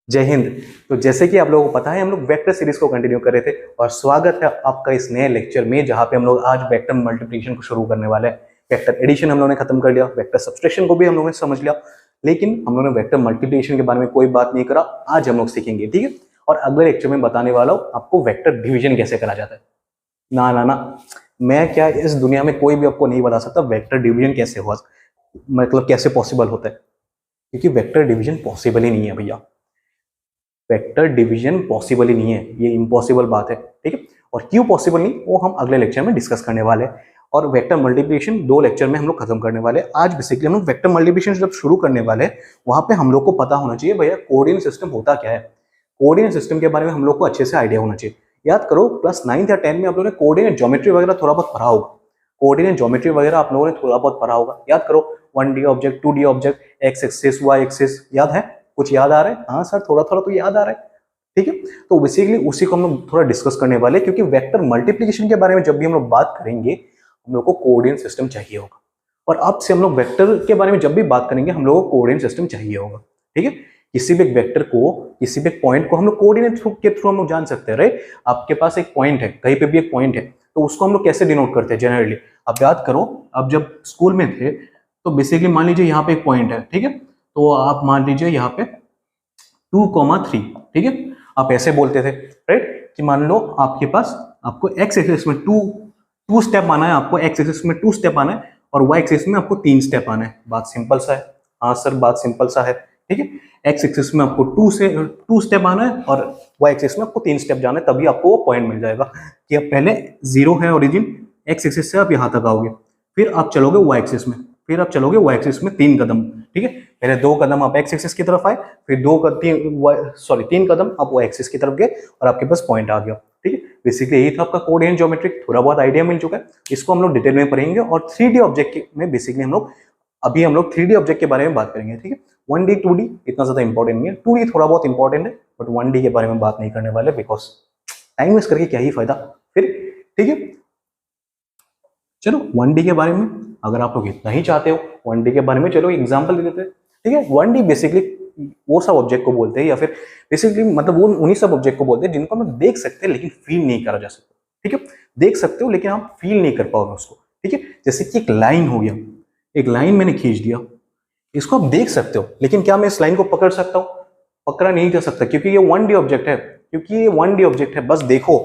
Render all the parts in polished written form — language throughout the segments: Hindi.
जय हिंद। तो जैसे कि आप लोगों को पता है हम लोग वेक्टर सीरीज को कंटिन्यू कर रहे थे और स्वागत है आपका इस नए लेक्चर में जहां पे हम लोग आज वेक्टर मल्टीप्लिकेशन को शुरू करने वाले हैं। वेक्टर एडिशन हम लोगों ने खत्म कर लिया, वेक्टर सब्सट्रैक्शन को भी हम लोगों ने समझ लिया, लेकिन हम लोगों ने वेक्टर मल्टीप्लिकेशन के बारे में कोई बात नहीं करा। आज हम लोग सीखेंगे, ठीक है। और अगले लेक्चर में बताने वाला हूँ आपको वेक्टर डिवीजन कैसे करा जाता है। ना ना ना, मैं क्या इस दुनिया में कोई भी आपको नहीं बता सकता वेक्टर डिवीजन कैसे हुआ, मतलब कैसे पॉसिबल होता है, क्योंकि वेक्टर डिवीजन पॉसिबल ही नहीं है भैया। वेक्टर डिवीजन पॉसिबल ही नहीं है, ये इम्पॉसिबल बात है, ठीक है। और क्यों पॉसिबल नहीं वो हम अगले लेक्चर में डिस्कस करने वाले हैं। और वेक्टर मल्टीप्लिकेशन 2 लेक्चर में हम लोग खत्म करने वाले हैं। आज बेसिकली हम लोग वेक्टर मल्टीप्लिकेशन जब शुरू करने वाले हैं वहां पे हम लोग को पता होना चाहिए भैया कोऑर्डिनेट सिस्टम होता क्या है। कोऑर्डिनेट सिस्टम के बारे में हम लोग को अच्छे से आइडिया होना चाहिए। याद करो क्लास 9th या 10th में आप लोगों ने कोऑर्डिनेट ज्योमेट्री वगैरह थोड़ा बहुत पढ़ा होगा। कोऑर्डिनेट ज्योमेट्री वगैरह आप लोगों ने थोड़ा बहुत पढ़ा होगा। याद करो 1D object, 2D object, X axis, Y axis, याद है? कुछ याद आ रहा है? हाँ सर, थोड़ा थोड़ा तो याद आ रहा है, ठीक है। तो बेसिकली उसी को हम लोग थोड़ा डिस्कस करने वाले, क्योंकि वेक्टर मल्टीप्लिकेशन के बारे में जब भी हम लोग बात करेंगे हम लोग को कोऑर्डिनेट सिस्टम चाहिए होगा। और अब से हम लोग वेक्टर के बारे में जब भी बात करेंगे हम लोग को कोऑर्डिनेट सिस्टम चाहिए होगा, ठीक है। किसी भी वेक्टर को, किसी भी पॉइंट को हम लोग कोऑर्डिनेट के थ्रू हम लोग जान सकते हैं, राइट। आपके पास एक पॉइंट है, कहीं पे भी एक पॉइंट है, तो उसको हम लोग कैसे डिनोट करते हैं जनरली। आप याद करो, अब जब स्कूल में थे तो बेसिकली मान लीजिए यहाँ पे एक पॉइंट है, ठीक है। तो आप मान लीजिए यहाँ पे 2,3, ठीक है। आप ऐसे बोलते थे, राइट, कि मान लो आपके पास, आपको एक्स एक्सिस में टू स्टेप आना है, आपको एक्स एक्सिस में 2 स्टेप आना है और वाई एक्सिस में आपको 3 स्टेप आना है। बात सिंपल सा है। हाँ सर, बात सिंपल सा है, ठीक है। एक्स एक्सिस में आपको 2 स्टेप आना है और वाई एक्सिस में आपको 3 स्टेप जाना है, तभी आपको वो पॉइंट मिल जाएगा कि अब पहले 0 है ओरिजिन, एक्स एक्सिस से आप यहाँ तक आओगे, फिर आप चलोगे वाई एक्सिस में, फिर आप चलोगे वाई एक्सिस में 3 कदम, ठीक है। पहले 2 कदम आप एक्स एक्सिस की तरफ आए, फिर 3 कदम आप वाई एक्सिस की तरफ गए और आपके पास पॉइंट आ गया, ठीक है। बेसिकली यही था आपका कोऑर्डिनेट ज्योमेट्री। थोड़ा बहुत आइडिया मिल चुका है, इसको हम लोग डिटेल में पढ़ेंगे। और 3D ऑब्जेक्ट में बेसिकली हम लोग 3D ऑब्जेक्ट के बारे में बात करेंगे, ठीक है। 1D 2D इतना ज्यादा इंपॉर्टेंट नहीं है, 2D थोड़ा बहुत इंपॉर्टेंट है, बट 1D के बारे में बात नहीं करने वाले, बिकॉज टाइम वेस्ट करके क्या ही फायदा फिर, ठीक है। चलो 1D के बारे में अगर आप लोग इतना ही चाहते हो, 1D के बारे में चलो एग्जांपल दे देते हैं, ठीक है। 1D बेसिकली वो सब ऑब्जेक्ट को बोलते हैं, या फिर बेसिकली मतलब वो उन्हीं सब ऑब्जेक्ट को बोलते हैं जिनको हम देख सकते हैं लेकिन फील नहीं करा जा सकता, ठीक है। देख सकते हो लेकिन आप फील नहीं कर पाओगे उसको, ठीक है। जैसे कि एक लाइन हो गया, एक लाइन मैंने खींच दिया, इसको आप देख सकते हो लेकिन क्या मैं इस लाइन को पकड़ सकता हूँ? पकड़ा नहीं जा सकता, क्योंकि ये 1D ऑब्जेक्ट है। क्योंकि ये 1D ऑब्जेक्ट है, बस देखो,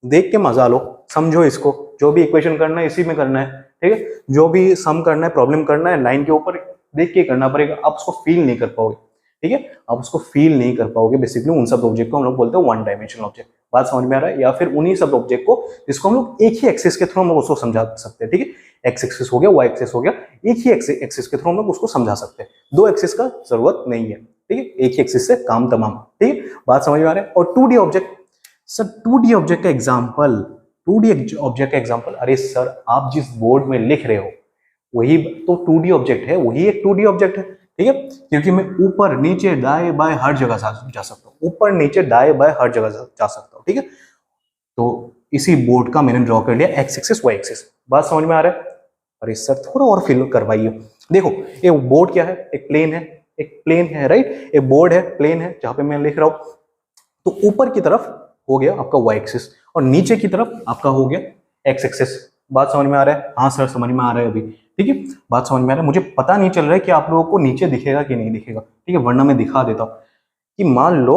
देख के मजा लो, समझो इसको। जो भी इक्वेशन करना है इसी में करना है, ठीक है। जो भी सम करना है, प्रॉब्लम करना है, लाइन के ऊपर देख के करना पड़ेगा। आप उसको फील नहीं कर पाओगे, ठीक है। आप उसको फील नहीं कर पाओगे। बेसिकली उन सब ऑब्जेक्ट को हम लोग बोलते हैं 1 डायमेंशनल ऑब्जेक्ट। बात समझ में आ रहा है? या फिर उन्हीं सब ऑब्जेक्ट को जिसको हम लोग एक ही एक्सिस के थ्रू हम लोग उसको समझा सकते हैं, ठीक है। एक्स एक्सिस हो गया, वाई एक्सिस हो गया, एक ही एक्सिस के थ्रू हम लोग उसको समझा सकते हैं। 2 एक्सिस का जरूरत नहीं है, ठीक है। एक ही एक्सिस से काम तमाम, ठीक है। बात समझ में आ रहा है? और 2D object, sir 2D object का एग्जांपल, 2D ऑब्जेक्ट का एग्जांपल, अरे सर आप जिस बोर्ड में लिख रहे हो वही तो 2D ऑब्जेक्ट है, वही एक 2D ऑब्जेक्ट है, ठीक है। क्योंकि मैं ऊपर नीचे दाएं बाएं हर जगह जा सकता हूँ, ऊपर नीचे दाएं बाएं हर जगह जा सकता हूँ, ठीक है। तो इसी बोर्ड का मैंने ड्रॉ कर लिया एक्स एक्सिस वाई एक्सिस। बात समझ में आ रहा है? अरे सर थोड़ा और फिल करवाइए। देखो ये बोर्ड क्या है, एक प्लेन है, एक प्लेन है, राइट। एक बोर्ड है, प्लेन है जहां पे मैं लिख रहा हूं। तो ऊपर की तरफ हो गया आपका वाई एक्सिस और नीचे की तरफ आपका हो गया एक्स एक्सिस। बात समझ में आ रहा है? हाँ सर समझ में आ रहा है अभी, ठीक है। बात समझ में आ रहा है? मुझे पता नहीं चल रहा है कि आप लोगों को नीचे दिखेगा कि नहीं दिखेगा, ठीक है, वरना मैं दिखा देता हूं कि मान लो,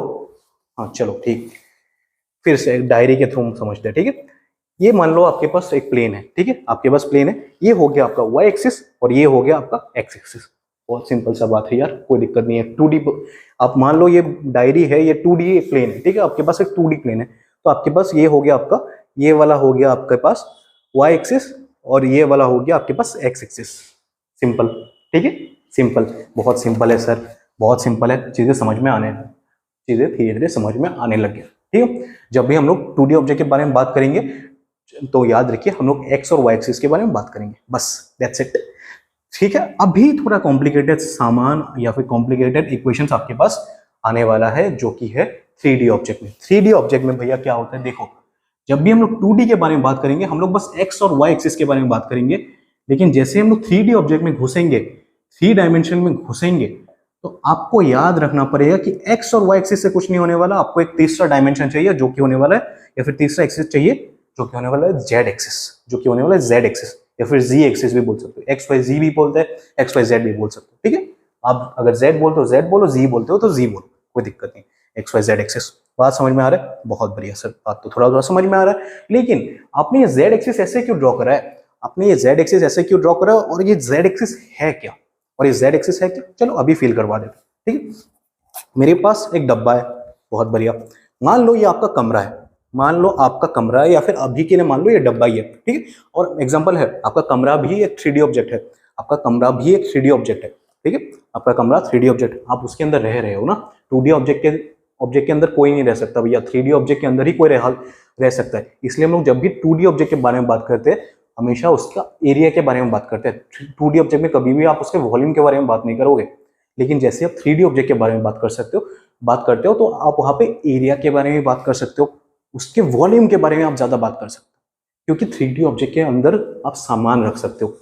हाँ चलो ठीक, फिर से एक डायरी के थ्रू समझते हैं, ठीक है। ये मान लो आपके पास एक प्लेन है, ठीक है, आपके पास प्लेन है, ये हो गया आपका वाई एक्सिस और ये हो गया आपका एक्स एक्सिस। बहुत सिंपल सा बात है यार, कोई दिक्कत नहीं है। 2D आप मान लो ये डायरी है, ये 2D प्लेन है, ठीक है। आपके पास एक 2D प्लेन है, तो आपके पास ये हो गया आपका, ये वाला हो गया आपके पास वाई एक्सिस और ये वाला हो गया आपके पास एक्स एक्सिस। सिंपल, ठीक है, सिंपल, बहुत सिंपल है सर, बहुत सिंपल है। चीजें समझ में आने, चीजें धीरे धीरे समझ में आने लग गया, ठीक है। जब भी हम लोग 2D ऑब्जेक्ट के बारे में बात करेंगे तो याद रखिए हम लोग एक्स और वाई एक्सिस के बारे में बात करेंगे, बस दैट्स इट, ठीक है। अभी थोड़ा कॉम्प्लिकेटेड सामान या फिर कॉम्प्लिकेटेड इक्वेशंस आपके पास आने वाला है, जो कि है 3D ऑब्जेक्ट में। 3D ऑब्जेक्ट में भैया क्या होता है, देखो जब भी हम लोग 2D के बारे में बात करेंगे हम लोग बस एक्स और वाई एक्सिस के बारे में बात करेंगे, लेकिन जैसे हम लोग 3D ऑब्जेक्ट में घुसेंगे, 3 डायमेंशन में घुसेंगे, तो आपको याद रखना पड़ेगा कि एक्स और वाई एक्सिस से कुछ नहीं होने वाला, आपको एक तीसरा डायमेंशन चाहिए जो कि होने वाला है, या फिर तीसरा एक्सिस चाहिए जो कि होने वाला है जेड एक्सिस, जो कि होने वाला है जेड एक्सिस, या फिर जी एक्सिस भी बोल सकते हो, एक्स वाई जी भी बोलते हैं, एक्स वाई जेड भी बोल सकते हो, ठीक है। आप अगर जेड बोलते हो जेड बोलो, जी बोलते हो तो जी बोलो, कोई दिक्कत नहीं। एक्स वाई जेड एक्सिस, बात समझ में आ रहा है? बहुत बढ़िया सर, बात तो थोड़ा थोड़ा समझ में आ रहा है, लेकिन आपने ये जेड एक्सिस ऐसे क्यों ड्रॉ करा है? आपने ये जेड एक्सिस ऐसे क्यों ड्रॉ करा है, और ये जेड एक्सिस है क्या, और ये जेड एक्सिस है क्या? चलो अभी फील करवा देते, ठीक है। मेरे पास एक डब्बा है, बहुत बढ़िया। मान लो ये आपका कमरा है, मान लो आपका कमरा है, या फिर अभी के लिए मान लो ये डब्बा ही है, ठीक है। और एग्जांपल है, आपका कमरा भी एक 3D ऑब्जेक्ट है, आपका कमरा भी एक 3D ऑब्जेक्ट है, ठीक है। आपका कमरा 3D ऑब्जेक्ट, आप उसके अंदर रह रहे हो ना। 2D ऑब्जेक्ट के अंदर कोई नहीं रह सकता भैया, 3D ऑब्जेक्ट के अंदर ही कोई रह सकता है। इसलिए हम लोग जब भी 2D ऑब्जेक्ट के बारे में बात करते हैं, हमेशा उसका एरिया के बारे में बात करते हैं। 2D ऑब्जेक्ट में कभी भी आप उसके वॉल्यूम के बारे में बात नहीं करोगे, लेकिन जैसे आप 3D ऑब्जेक्ट के बारे में बात करते हो तो आप वहां पे एरिया के बारे में बात कर सकते हो, उसके वॉल्यूम के बारे में आप ज्यादा बात कर सकते हो, क्योंकि 3D ऑब्जेक्ट के अंदर आप सामान रख सकते हो।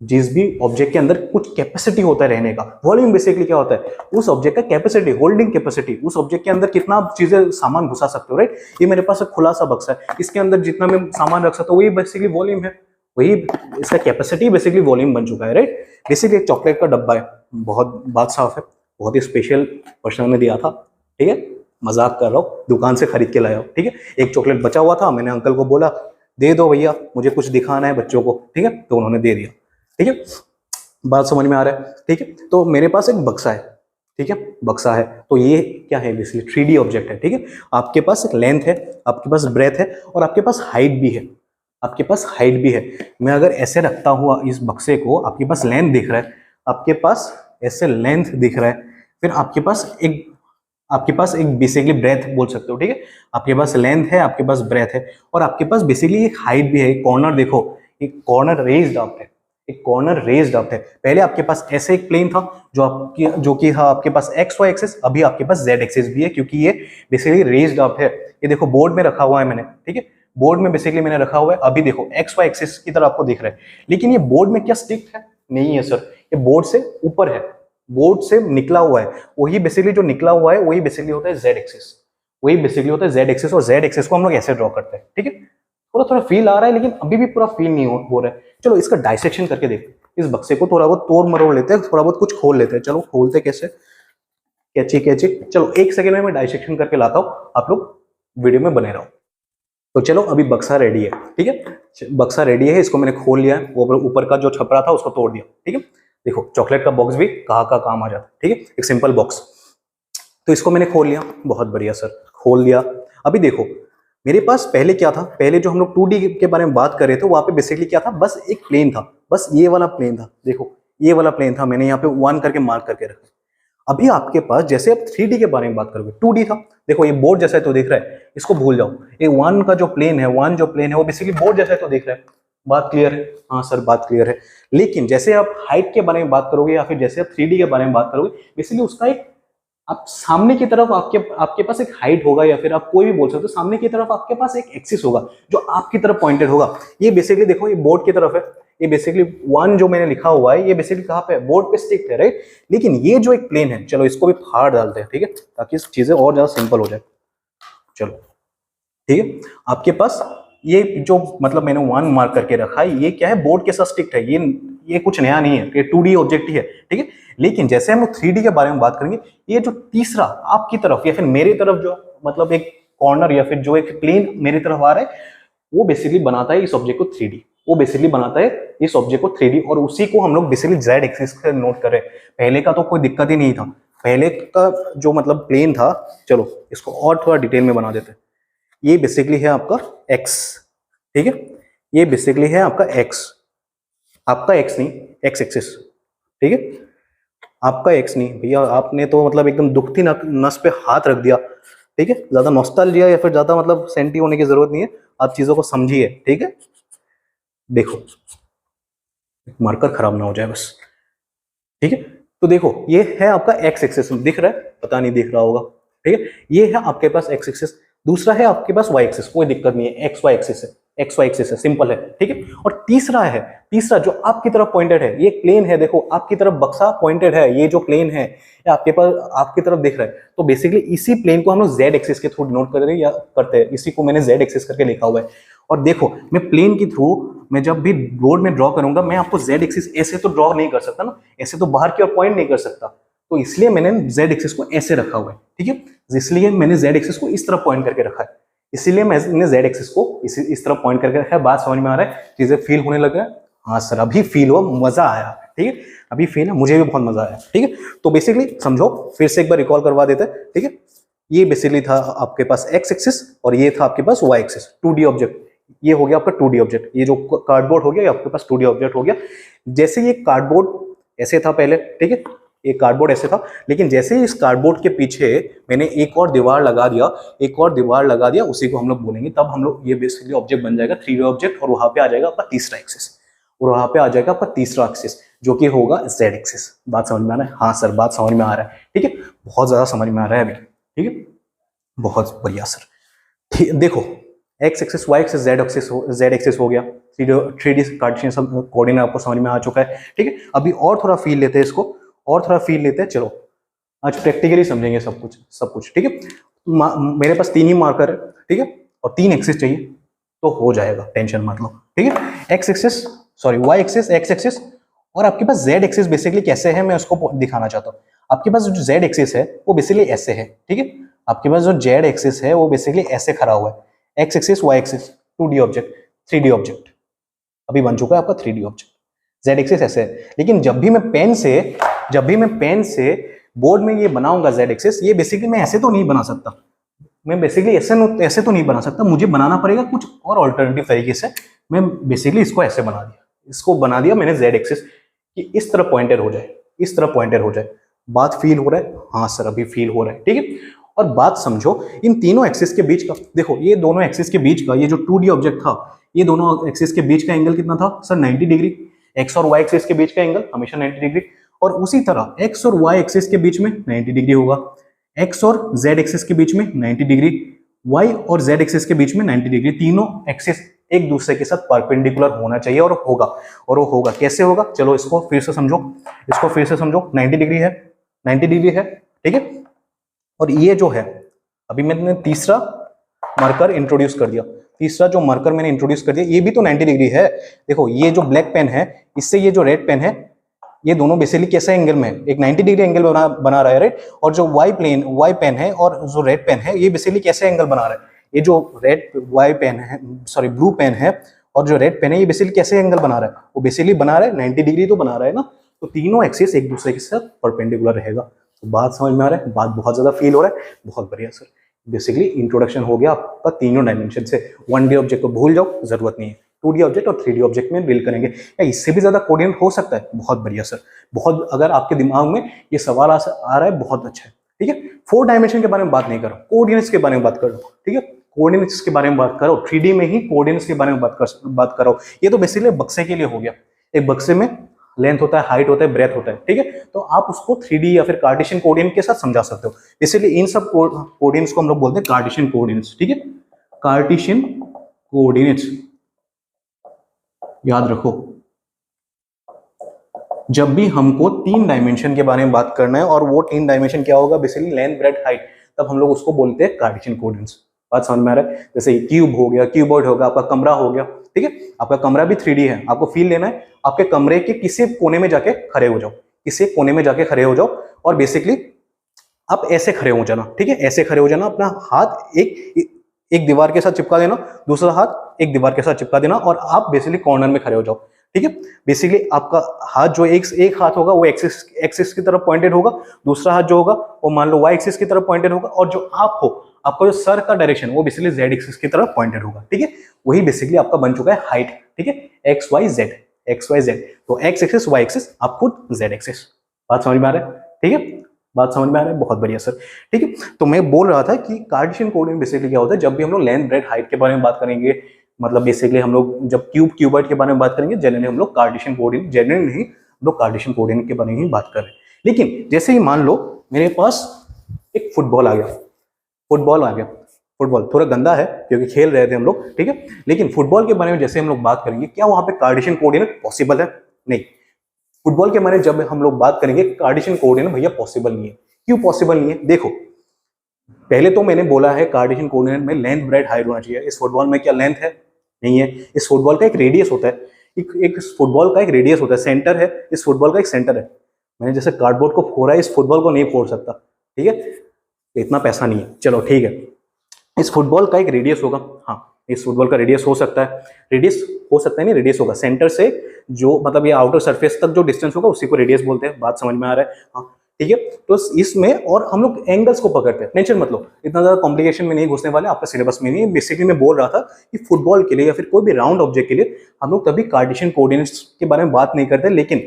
जिस भी ऑब्जेक्ट के अंदर कुछ कैपेसिटी होता है रहने का, वॉल्यूम बेसिकली क्या होता है, उस ऑब्जेक्ट का कैपेसिटी, होल्डिंग कैपेसिटी, उस ऑब्जेक्ट के अंदर कितना आप चीजें सामान घुसा सकते हो, राइट। ये मेरे पास एक खुला सा बक्सा है, इसके अंदर जितना मैं सामान रख सकता हूँ वही बेसिकली वॉल्यूम है, वही इसका कैपेसिटी बेसिकली वॉल्यूम बन चुका है, राइट। बेसिकली एक चॉकलेट का डब्बा है, बहुत बात साफ है, बहुत ही स्पेशल पर्सन ने दिया था, ठीक है। मजाक कर रहा हूँ, दुकान से खरीद के लाया हूँ, ठीक है। एक चॉकलेट बचा हुआ था, मैंने अंकल को बोला दे दो भैया, मुझे कुछ दिखाना है बच्चों को, ठीक है, तो उन्होंने दे दिया, ठीक है। बात समझ में आ रहा है, ठीक है। तो मेरे पास एक बक्सा है, ठीक है, बक्सा है, तो ये क्या है, बेसिकली 3D ऑब्जेक्ट है, ठीक है। आपके पास एक लेंथ है, आपके पास ब्रेथ है, और आपके पास हाइट भी है, आपके पास हाइट भी है। मैं अगर ऐसे रखता हुआ इस बक्से को, आपके पास लेंथ दिख रहा है, आपके पास ऐसे लेंथ दिख रहा है, फिर आपके पास एक बेसिकली ब्रेथ बोल सकते हो, ठीक है। आपके पास लेंथ है, आपके पास ब्रेथ है, और आपके पास बेसिकली एक हाइट भी है। एक कॉर्नर देखो, एक कॉर्नर रेज्ड अप है, एक कॉर्नर रेज्ड अप है। पहले आपके पास ऐसे एक प्लेन था जो कि था आपके पास एक्स वाई एक्सिस, अभी आपके पास जेड एक्सिस भी है, क्योंकि ये बेसिकली रेज्ड अप है। ये देखो बोर्ड में रखा हुआ है मैंने, ठीक है, बोर्ड में बेसिकली मैंने रखा हुआ है, अभी देखो एक्स वाई एक्सिस की तरह आपको दिख रहा है, लेकिन ये बोर्ड में क्या स्टिक है? नहीं है सर, ये बोर्ड से ऊपर है, बोर्ड से निकला हुआ है। वही बेसिकली जो निकला हुआ है वही बेसिकली होता है जेड एक्सिस, वही बेसिकली होता है जेड एक्सिस, और जेड एक्सिस को हम लोग ऐसे ड्रॉ करते हैं, ठीक है। थोड़ा थोड़ा फील आ रहा है, लेकिन अभी भी पूरा फील नहीं हो रहा है। चलो इसका डाइसेक्शन करके देखते हैं, इस बक्से को थोड़ा बहुत तोड़ मरोड़ लेते हैं, थोड़ा बहुत कुछ खोल लेते हैं। चलो खोलते कैसे, कैची कैची, चलो एक सेकंड में मैं डाइसेक्शन करके लाता हूँ, आप लोग वीडियो में बने रहो। तो चलो अभी बक्सा रेडी है, ठीक है, बक्सा रेडी है, इसको मैंने खोल लिया है, वो ऊपर का जो छपरा था उसको तोड़ दिया, ठीक है। देखो चॉकलेट का बॉक्स भी कहाँ का काम आ जाता है, ठीक है, एक सिंपल बॉक्स। तो इसको मैंने खोल लिया, बहुत बढ़िया सर, खोल लिया। अभी देखो मेरे पास पहले क्या था, पहले जो हम लोग 2D के बारे में बात कर रहे थे, वहां पे बेसिकली क्या था, बस एक प्लेन था, बस ये वाला प्लेन था, देखो ये वाला प्लेन था, मैंने यहाँ पे 1 करके मार्क करके रखा। अभी आपके पास जैसे आप 3D के बारे में बात करोगे, 2D था, देखो ये बोर्ड जैसा है तो दिख रहा है, इसको भूल जाओ। ये 1 का जो प्लेन है, 1 जो प्लेन है वो बेसिकली बोर्ड जैसा है तो दिख रहा है। बात क्लियर है? हाँ सर बात क्लियर है। लेकिन जैसे आप हाइट के बारे में बात करोगे, या फिर जैसे आप 3D के बारे में बात करोगे, बेसिकली उसका एक आप सामने की तरफ आपके पास एक हाइट होगा, या फिर आप कोई भी बोल सकते हो, सामने की तरफ आपके पास एक एक्सिस होगा जो आपकी तरफ पॉइंटेड होगा। ये बेसिकली देखो ये बोर्ड की तरफ है, ये बेसिकली 1 जो मैंने लिखा हुआ है ये बेसिकली कहाँ पे है, बोर्ड पे स्टिक है, राइट। लेकिन ये जो एक प्लेन है, चलो इसको भी फाड़ डालते हैं, ठीक है, ताकि चीजें और ज्यादा सिंपल हो जाए। चलो ठीक है, आपके पास ये जो मतलब मैंने 1 मार्क करके रखा है, ये क्या है, बोर्ड के साथ स्टिक है, ये कुछ नया नहीं है, ये 2D ऑब्जेक्ट ही है, ठीक है। लेकिन जैसे हम 3D के बारे में बात करेंगे, ये जो तीसरा आपकी तरफ या फिर मेरी तरफ जो मतलब एक कॉर्नर या फिर जो एक प्लेन मेरी तरफ आ रहा है, वो बेसिकली बनाता है इस ऑब्जेक्ट को 3D, वो बेसिकली बनाता है इस ऑब्जेक्ट को 3D, और उसी को हम लोग बेसिकली जेड एक्सिस से नोट कर रहे हैं। पहले का तो कोई दिक्कत ही नहीं था, पहले का जो मतलब प्लेन था, चलो इसको और थोड़ा डिटेल में बना देते हैं। ये बेसिकली है आपका x, ठीक है, ये बेसिकली है आपका x, आपका x नहीं, x एक्सिस, ठीक है, आपका x नहीं भैया, आपने तो मतलब एकदम दुखती नस पे हाथ रख दिया, ठीक है। ज्यादा नॉस्टैल्जिया या फिर ज्यादा मतलब सेंटी होने की जरूरत नहीं है, आप चीजों को समझिए, ठीक है। देखो मार्कर खराब ना हो जाए बस, ठीक है। तो देखो ये है आपका x एक्सिस, दिख रहा है, पता नहीं दिख रहा होगा, ठीक है। ये है आपके पास x एक्सिस, दूसरा है आपके पास y एक्सिस, कोई दिक्कत नहीं है, x y एक्सिस है, एक्स वाई एक्सिस है, सिंपल है, ठीक है। और तीसरा जो आपकी तरफ पॉइंटेड है, ये प्लेन है, देखो आपकी तरफ बक्सा पॉइंटेड है, ये जो प्लेन है ये आपके पास आपकी तरफ दिख रहा है, तो बेसिकली इसी प्लेन को हम लोग जेड एक्सिस के थ्रू डिनोट कर रहे हैं या करते हैं, इसी को मैंने जेड एक्सिस करके लिखा हुआ है। और देखो मैं प्लेन के थ्रू मैं जब भी बोर्ड में ड्रॉ करूंगा, मैं आपको जेड एक्सिस ऐसे तो ड्रॉ नहीं कर सकता ना, ऐसे तो बाहर की ओर पॉइंट नहीं कर सकता, तो इसलिए मैंने जेड एक्सिस को ऐसे रखा हुआ है, ठीक है। इसलिए मैंने जेड एक्सिस को इस तरफ पॉइंट करके रखा है, इसीलिए मैंने जेड एक्सिस को इस तरफ पॉइंट करके रखा है। बात समझ में आ रहा है, चीजें फील होने लग रहा है? हाँ सर, अभी फील हुआ, मजा आया, ठीक है, अभी फील है, मुझे भी बहुत मजा आया, ठीक है। तो बेसिकली समझो, फिर से एक बार रिकॉल करवा देते हैं, ठीक है। ये बेसिकली था आपके पास एक्स एक्सिस और ये था आपके पास वाई एक्सिस, 2D ऑब्जेक्ट, ये हो गया आपका 2D ऑब्जेक्ट, ये जो कार्डबोर्ड हो गया ये आपके पास 2D ऑब्जेक्ट हो गया। जैसे ये कार्डबोर्ड ऐसे था पहले, ठीक है, एक कार्डबोर्ड ऐसे था, लेकिन जैसे ही इस कार्डबोर्ड के पीछे मैंने एक और दीवार लगा दिया, उसी को हम लोग बोलेंगे, तब हम लोग ये बेसिकली ऑब्जेक्ट बन जाएगा 3D ऑब्जेक्ट, और वहां पे आ जाएगा आपका तीसरा एक्सिस, और वहां पे आ जाएगा आपका तीसरा एक्सिस जो कि होगा जेड एक्सिस। बात समझ में आ रहा है? हाँ सर, बात समझ में आ रहा है, ठीक है, बहुत ज्यादा समझ में आ रहा है अभी, ठीक है, बहुत बढ़िया सर। ठीक, देखो X axis, Y axis, Z axis हो गया, 3D कार्टेशियन कोऑर्डिनेट आपको समझ में आ चुका है, ठीक है। अभी और थोड़ा फील लेते हैं इसको, चलो आज प्रैक्टिकली समझेंगे सब कुछ, ठीक है। मेरे पास 3 ही मार्कर है, ठीक है, और 3 एक्सिस चाहिए तो हो जाएगा, टेंशन मत लो, ठीक है। वाई एक्सिस, एक्स एक्सिस, और आपके पास जेड एक्सिस बेसिकली कैसे है मैं उसको दिखाना चाहता हूँ। आपके पास जो जेड एक्सिस है वो बेसिकली ऐसे है, ठीक है, आपके पास जो जेड एक्सिस है वो बेसिकली ऐसे खड़ा हुआ है, X axis, Y axis, 2D object, 3D object अभी बन चुका है आपका 3D ऑब्जेक्ट, जेड एक्सिस ऐसे है। लेकिन जब भी मैं पेन से बोर्ड में ये बनाऊंगा जेड एक्सिस, ये बेसिकली मैं ऐसे तो नहीं बना सकता, मैं बेसिकली ऐसे तो नहीं बना सकता, मुझे बनाना पड़ेगा कुछ और अल्टरनेटिव तरीके से। मैं बेसिकली इसको ऐसे बना दिया मैंने जेड एक्सिस कि इस तरफ पॉइंटेड हो जाए, बात फील हो रहा है? हाँ सर, अभी फील हो रहा है, ठीक है। और बात समझो, इन तीनों एक्सिस के बीच का, देखो ये दोनों एक्सिस के बीच का, ये जो 2D ऑब्जेक्ट था, ये दोनों एक्सिस के बीच का एंगल कितना था सर? 90 डिग्री। एक्स और वाई एक्सिस के बीच का एंगल हमेशा 90 डिग्री, और उसी तरह एक्स और वाई एक्सिस के बीच में 90 डिग्री होगा, एक्स और जेड एक्सिस के बीच में 90 डिग्री, वाई और जेड एक्सिस के बीच में 90 डिग्री, तीनों एक्सिस एक दूसरे के साथ परपेंडिकुलर होना चाहिए, और वो होगा कैसे होगा? चलो इसको फिर से समझो, 90 डिग्री है, ठीक है। और ये जो है, अभी मैंने तीसरा मार्कर इंट्रोड्यूस कर दिया, ये भी तो 90 डिग्री है। देखो ये जो ब्लैक पेन है, इससे ये जो रेड पेन है, ये दोनों बेसिकली कैसे एंगल में है? एक 90 डिग्री एंगल बना रहा है, राइट। और जो वाई पेन है और जो रेड पेन है, ये बेसिकली कैसे एंगल बना रहा है? ये जो ब्लू पेन है और जो रेड पेन है, ये बेसिकली कैसे एंगल बना रहा है? वो बेसिकली बना रहा है 90 डिग्री तो बना रहा है ना, तो तीनों एक्सिस एक दूसरे के साथ परपेंडिकुलर रहेगा। तो बात समझ में आ रहा है? बात बहुत ज्यादा फील हो रहा है? बहुत बढ़िया सर, बेसिकली इंट्रोडक्शन हो गया आपका तीनों डायमेंशन से। 1D ऑब्जेक्ट को भूल जाओ, जरूरत नहीं है, 2D ऑब्जेक्ट और 3D ऑब्जेक्ट में डील करेंगे। या इससे भी ज्यादा कोऑर्डिनेट हो सकता है? बहुत बढ़िया सर, बहुत, अगर आपके दिमाग में ये सवाल आ रहा है, बहुत अच्छा है, ठीक है। 4 डायमेंशन के बारे में बात नहीं करो, कोऑर्डिनेट्स के बारे में बात करो, ठीक है, कोऑर्डिनेट्स के बारे में बात करो, 3D में ही कोऑर्डिनेट्स के बारे में बात करो। ये तो बेसिकली बक्से के लिए हो गया, एक बक्से में लेंथ होता है, हाइट होता है, ब्रेथ होता है, ठीक है, तो आप उसको 3D या फिर कार्टेशियन कोऑर्डिनेट के साथ समझा सकते हो। इसलिए इन सब कोऑर्डिनेट्स को हम लोग बोलते हैं कार्टेशियन कोऑर्डिनेट्स, ठीक है, कार्टेशियन कोऑर्डिनेट्स, याद रखो। जब भी हमको 3 डायमेंशन के बारे में बात करना है, और वो 3 डायमेंशन क्या होगा? बेसिकली लेंथ, ब्रेथ, हाइट, तब हम लोग उसको बोलते हैं कार्टेशियन कोऑर्डिनेट्स। बात समझ में आ रहा है? जैसे क्यूब हो गया, क्यूबॉइड हो गया, आपका कमरा हो गया, ठीक है, आपका कमरा भी 3D है, आपको फील लेना है, आपके कमरे के किसी कोने में जाके खड़े हो जाओ, और बेसिकली आप ऐसे खड़े हो जाना, ठीक है, ऐसे खड़े हो जाना, अपना हाथ एक दीवार के साथ चिपका देना, दूसरा हाथ एक दीवार के साथ चिपका देना, और आप बेसिकली कॉर्नर में खड़े हो जाओ, ठीक है। बेसिकली आपका हाथ जो एक हाथ होगा वो एक्सिस की तरफ पॉइंटेड होगा, दूसरा हाथ जो होगा वो मान लो वाई एक्सिस की तरफ पॉइंटेड होगा, और जो आप हो, आपका जो सर का डायरेक्शन वो बेसिकली जेड एक्सिस की तरफ पॉइंटेड होगा, ठीक है। वही बेसिकली आपका बन चुका है हाइट, ठीक है, एक्स वाई जेड, तो एक्स एक्सिस, वाई एक्सिस, आप खुद जेड एक्सिस। बात समझ में आ रहा है? ठीक है, बात समझ में आ रहा है? बहुत बढ़िया सर, ठीक है। तो मैं बोल रहा था कि कार्टेशियन कोऑर्डिनेट बेसिकली क्या होता है? जब भी हम लोग लेंथ, ब्रेथ, हाइट के बारे में बात करेंगे, मतलब बेसिकली हम लोग जब क्यूबॉइड के बारे में बात करेंगे, जनरली हम लोग कार्टेशियन कोऑर्डिनेट, जनरली नहीं, हम लोग कार्टेशियन कोऑर्डिनेट के बारे में ही बात कर रहे हैं। लेकिन जैसे ही मान लो मेरे पास एक फुटबॉल आ गया, फुटबॉल थोड़ा गंदा है क्योंकि खेल रहे थे हम लोग, ठीक है, लेकिन फुटबॉल के बारे में जैसे हम लोग बात करेंगे, क्या वहां पे कार्टेशियन कोऑर्डिनेट पॉसिबल है? नहीं। फुटबॉल के बारे में जब हम लोग बात करेंगे, कार्टेशियन कोऑर्डिनेट भैया पॉसिबल नहीं है। क्यों पॉसिबल नहीं है? देखो, पहले तो मैंने बोला है कार्टेशियन कोऑर्डिनेट में लेंथ ब्रेड हाइट होना चाहिए। इस फुटबॉल में क्या लेंथ है? नहीं है। इस फुटबॉल का एक रेडियस होता है, एक फुटबॉल का एक रेडियस होता है, सेंटर है, इस फुटबॉल का एक सेंटर है। मैंने जैसे कार्डबोर्ड को फोड़ा है, इस फुटबॉल को नहीं फोड़ सकता, ठीक है, इतना पैसा नहीं है, चलो ठीक है। इस फुटबॉल का एक रेडियस होगा, हाँ, इस फुटबॉल का रेडियस हो सकता है, रेडियस हो सकता है नहीं, रेडियस होगा सेंटर से जो मतलब ये आउटर सरफेस तक जो डिस्टेंस होगा उसी को रेडियस बोलते हैं। बात समझ में आ रहा है? हाँ, ठीक है। तो इसमें और हम लोग एंगल्स को पकड़ते हैं, टेंशन मत लो, इतना ज्यादा कॉम्प्लिकेशन में नहीं घुसने वाले, आपका सिलेबस में नहीं। बेसिकली मैं बोल रहा था कि फुटबॉल के लिए या फिर कोई भी राउंड ऑब्जेक्ट के लिए हम लोग कभी कार्टेशियन कोऑर्डिनेट्स के बारे में बात नहीं करते, लेकिन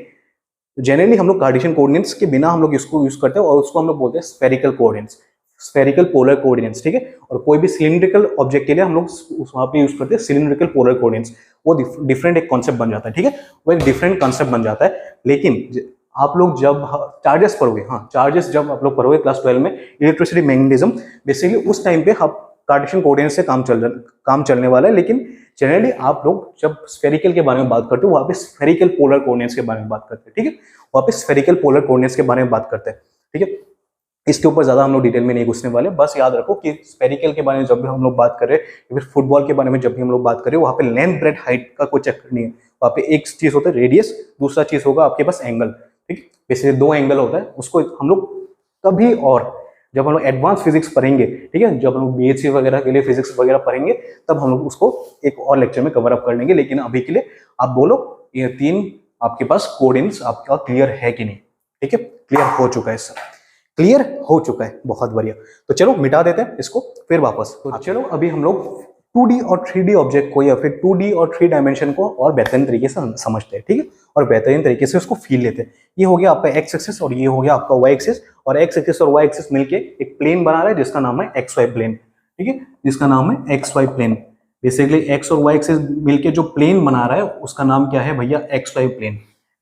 जनरली हम लोग कार्टेशियन कोऑर्डिनेट्स के बिना हम लोग इसको यूज करते हैं और उसको हम लोग बोलते हैं spherical coordinates, spherical polar coordinates, ठीक है। और कोई भी सिलिंड्रिकल ऑब्जेक्ट के लिए हम लोग वहां पे यूज करते हैं सिलिंड्रिकल पोलर कोऑर्डिनेट्स। वो डिफरेंट एक कॉन्सेप्ट बन जाता है, ठीक है, वो एक डिफरेंट कॉन्सेप्ट बन जाता है। लेकिन आप लोग जब चार्जेस पढ़ोगे, हाँ, चार्जेस जब आप लोग पढ़ोगे क्लास 12 में, इलेक्ट्रिसिटी मैग्नेटिज्म, बेसिकली उस टाइम पे आप कार्टेशियन कोऑर्डिनेट से काम चलने वाला है। लेकिन जनरली आप लोग जब स्फेरिकल के बारे में बात करते हो, वहां पे स्फेरिकल पोलर कोऑर्डिनेट्स के बारे में बात करते हैं, ठीक है, वहां पे स्फेरिकल पोलर कोऑर्डिनेट्स के बारे में बात करते हैं, ठीक है। इसके ऊपर ज्यादा हम लोग डिटेल में नहीं घुसने वाले, बस याद रखो कि स्फेरिकल के बारे में जब भी हम लोग बात कर रहे हैं या फिर फुटबॉल के बारे में जब भी हम लोग बात करें, वहां पे लेंथ ब्रेड हाइट का कोई चक्कर नहीं है। वहां पे एक चीज होता है रेडियस, दूसरा चीज होगा आपके पास एंगल, ठीक है, बेसिकली दो एंगल होता है। उसको हम लोग कभी और जब हम लोग एडवांस फिजिक्स पढ़ेंगे, ठीक है, जब हम लोग बीएससी वगैरह के लिए फिजिक्स वगैरह पढ़ेंगे, तब हम लोग उसको एक और लेक्चर में कवर अप कर लेंगे। लेकिन अभी के लिए आप बोलो ये तीन आपके पास कोऑर्डिनेट्स आपका क्लियर है कि नहीं? ठीक है, क्लियर हो चुका है सर, क्लियर हो चुका है, बहुत बढ़िया। तो चलो मिटा देते हैं इसको फिर वापस। तो चलो अभी हम लोग 2D और 3D ऑब्जेक्ट को या फिर 2D और 3 डायमेंशन को और बेहतरीन तरीके से समझते हैं, ठीक है, और बेहतरीन तरीके से उसको फील लेते हैं। ये हो गया आपका एक्स एक्सिस और ये हो गया आपका वाई एक्सिस, और एक्स एक्सिस और वाई एक्सिस मिलके एक प्लेन बना रहा है जिसका नाम है एक्स वाई प्लेन, ठीक है, जिसका नाम है X Y plane. Basically X और वाई एक्सिस मिलके जो प्लेन बना रहा है उसका नाम क्या है भैया? एक्स वाई प्लेन,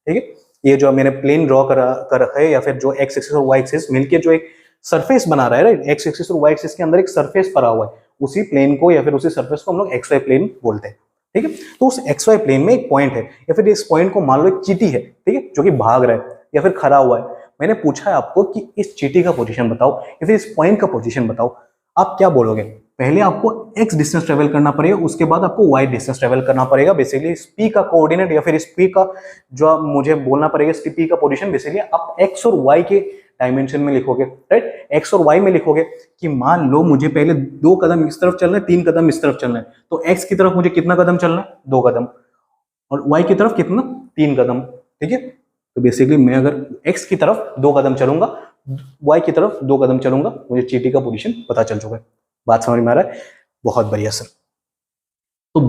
ठीक है। ये जो मैंने प्लेन ड्रॉ कर रखा है या फिर जो एक्स एक्सिस और वाई एक्सिस मिलके जो एक सरफेस बना रहा है, राइट, एक्स एक्सिस और वाई एक्सिस के अंदर एक सरफेस पड़ा हुआ है, उसी प्लेन को या फिर उसी सरफेस को हम लोग एक्स वाई प्लेन बोलते हैं, ठीक है। तो उस एक्स वाई प्लेन में एक पॉइंट है या फिर इस पॉइंट को मान लो एक चींटी है, ठीक है, जो कि भाग रहा है या फिर खड़ा हुआ है। मैंने पूछा है आपको कि इस चींटी का पोजीशन बताओ या फिर इस पॉइंट का पोजीशन बताओ, आप क्या बोलोगे? पहले आपको x डिस्टेंस ट्रेवल करना पड़ेगा, उसके बाद आपको y डिस्टेंस ट्रेवल करना पड़ेगा। बेसिकली इस p का कोऑर्डिनेट या फिर इस p का जो मुझे बोलना पड़ेगा, इस p का पोजीशन बेसिकली आप x और y के डायमेंशन में लिखोगे, राइट, x और y में लिखोगे कि मान लो मुझे पहले 2 कदम इस तरफ चलना है, 3 कदम इस तरफ चलना है, तो x की तरफ मुझे कितना कदम चलना है? 2 कदम, और y की तरफ कितना? 3 कदम, ठीक है। तो बेसिकली मैं अगर x की तरफ 2 कदम चलूंगा, y की तरफ 2 कदम चलूंगा, मुझे चींटी का पोजीशन पता चल चुका है। बात समझ में आ रहा है? बहुत बढ़िया सर। तो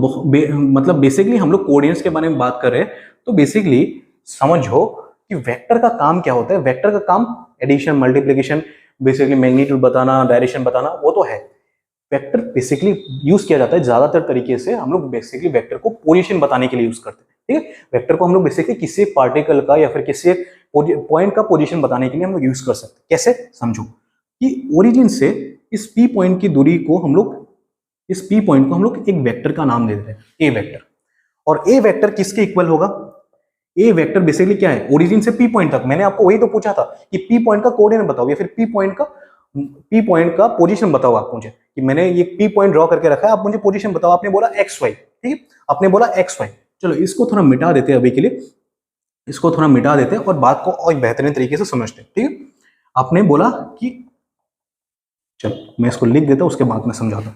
मतलब बेसिकली हम लोग कोऑर्डिनेट्स के बारे में बात कर रहे हैं, तो बेसिकली समझो कि वेक्टर का काम क्या होता है। वेक्टर का काम एडिशन, मल्टीप्लिकेशन, बेसिकली मैग्नीट्यूड बताना, डायरेक्शन बताना, वो तो है। वेक्टर बेसिकली यूज किया जाता है ज्यादातर तरीके से, हम लोग बेसिकली वेक्टर को पोजीशन बताने के लिए यूज करते हैं, ठीक है। वेक्टर को हम लोग बेसिकली किसी पार्टिकल का या फिर किसी पॉइंट का पोजीशन बताने के लिए हम लोग यूज कर सकते हैं। कैसे? समझो कि ओरिजिन से इस P पॉइंट की दूरी को हम लोग, इस P पॉइंट को हम लोग एक वेक्टर का नाम दे देते हैं, A वेक्टर। और A वेक्टर किसके इक्वल होगा? A वेक्टर बेसिकली क्या है? ओरिजिन से P पॉइंट तक। मैंने आपको वही तो पूछा था कि P पॉइंट का कोऑर्डिनेट बताओ या फिर P पॉइंट का पोजीशन बताओ आप मुझे, कि मैंने ये P पॉइंट ड्रॉ करके रखा है, आप मुझे पोजीशन बताओ। आपने बोला एक्स वाई, ठीक है, आपने बोला एक्स वाई। चलो इसको थोड़ा मिटा देते हैं अभी के लिए, इसको थोड़ा मिटा देते हैं और बात को और बेहतरीन तरीके से समझते हैं, ठीक है। आपने बोला कि, चलो मैं इसको लिख देता हूं, उसके बाद में समझाता हूं।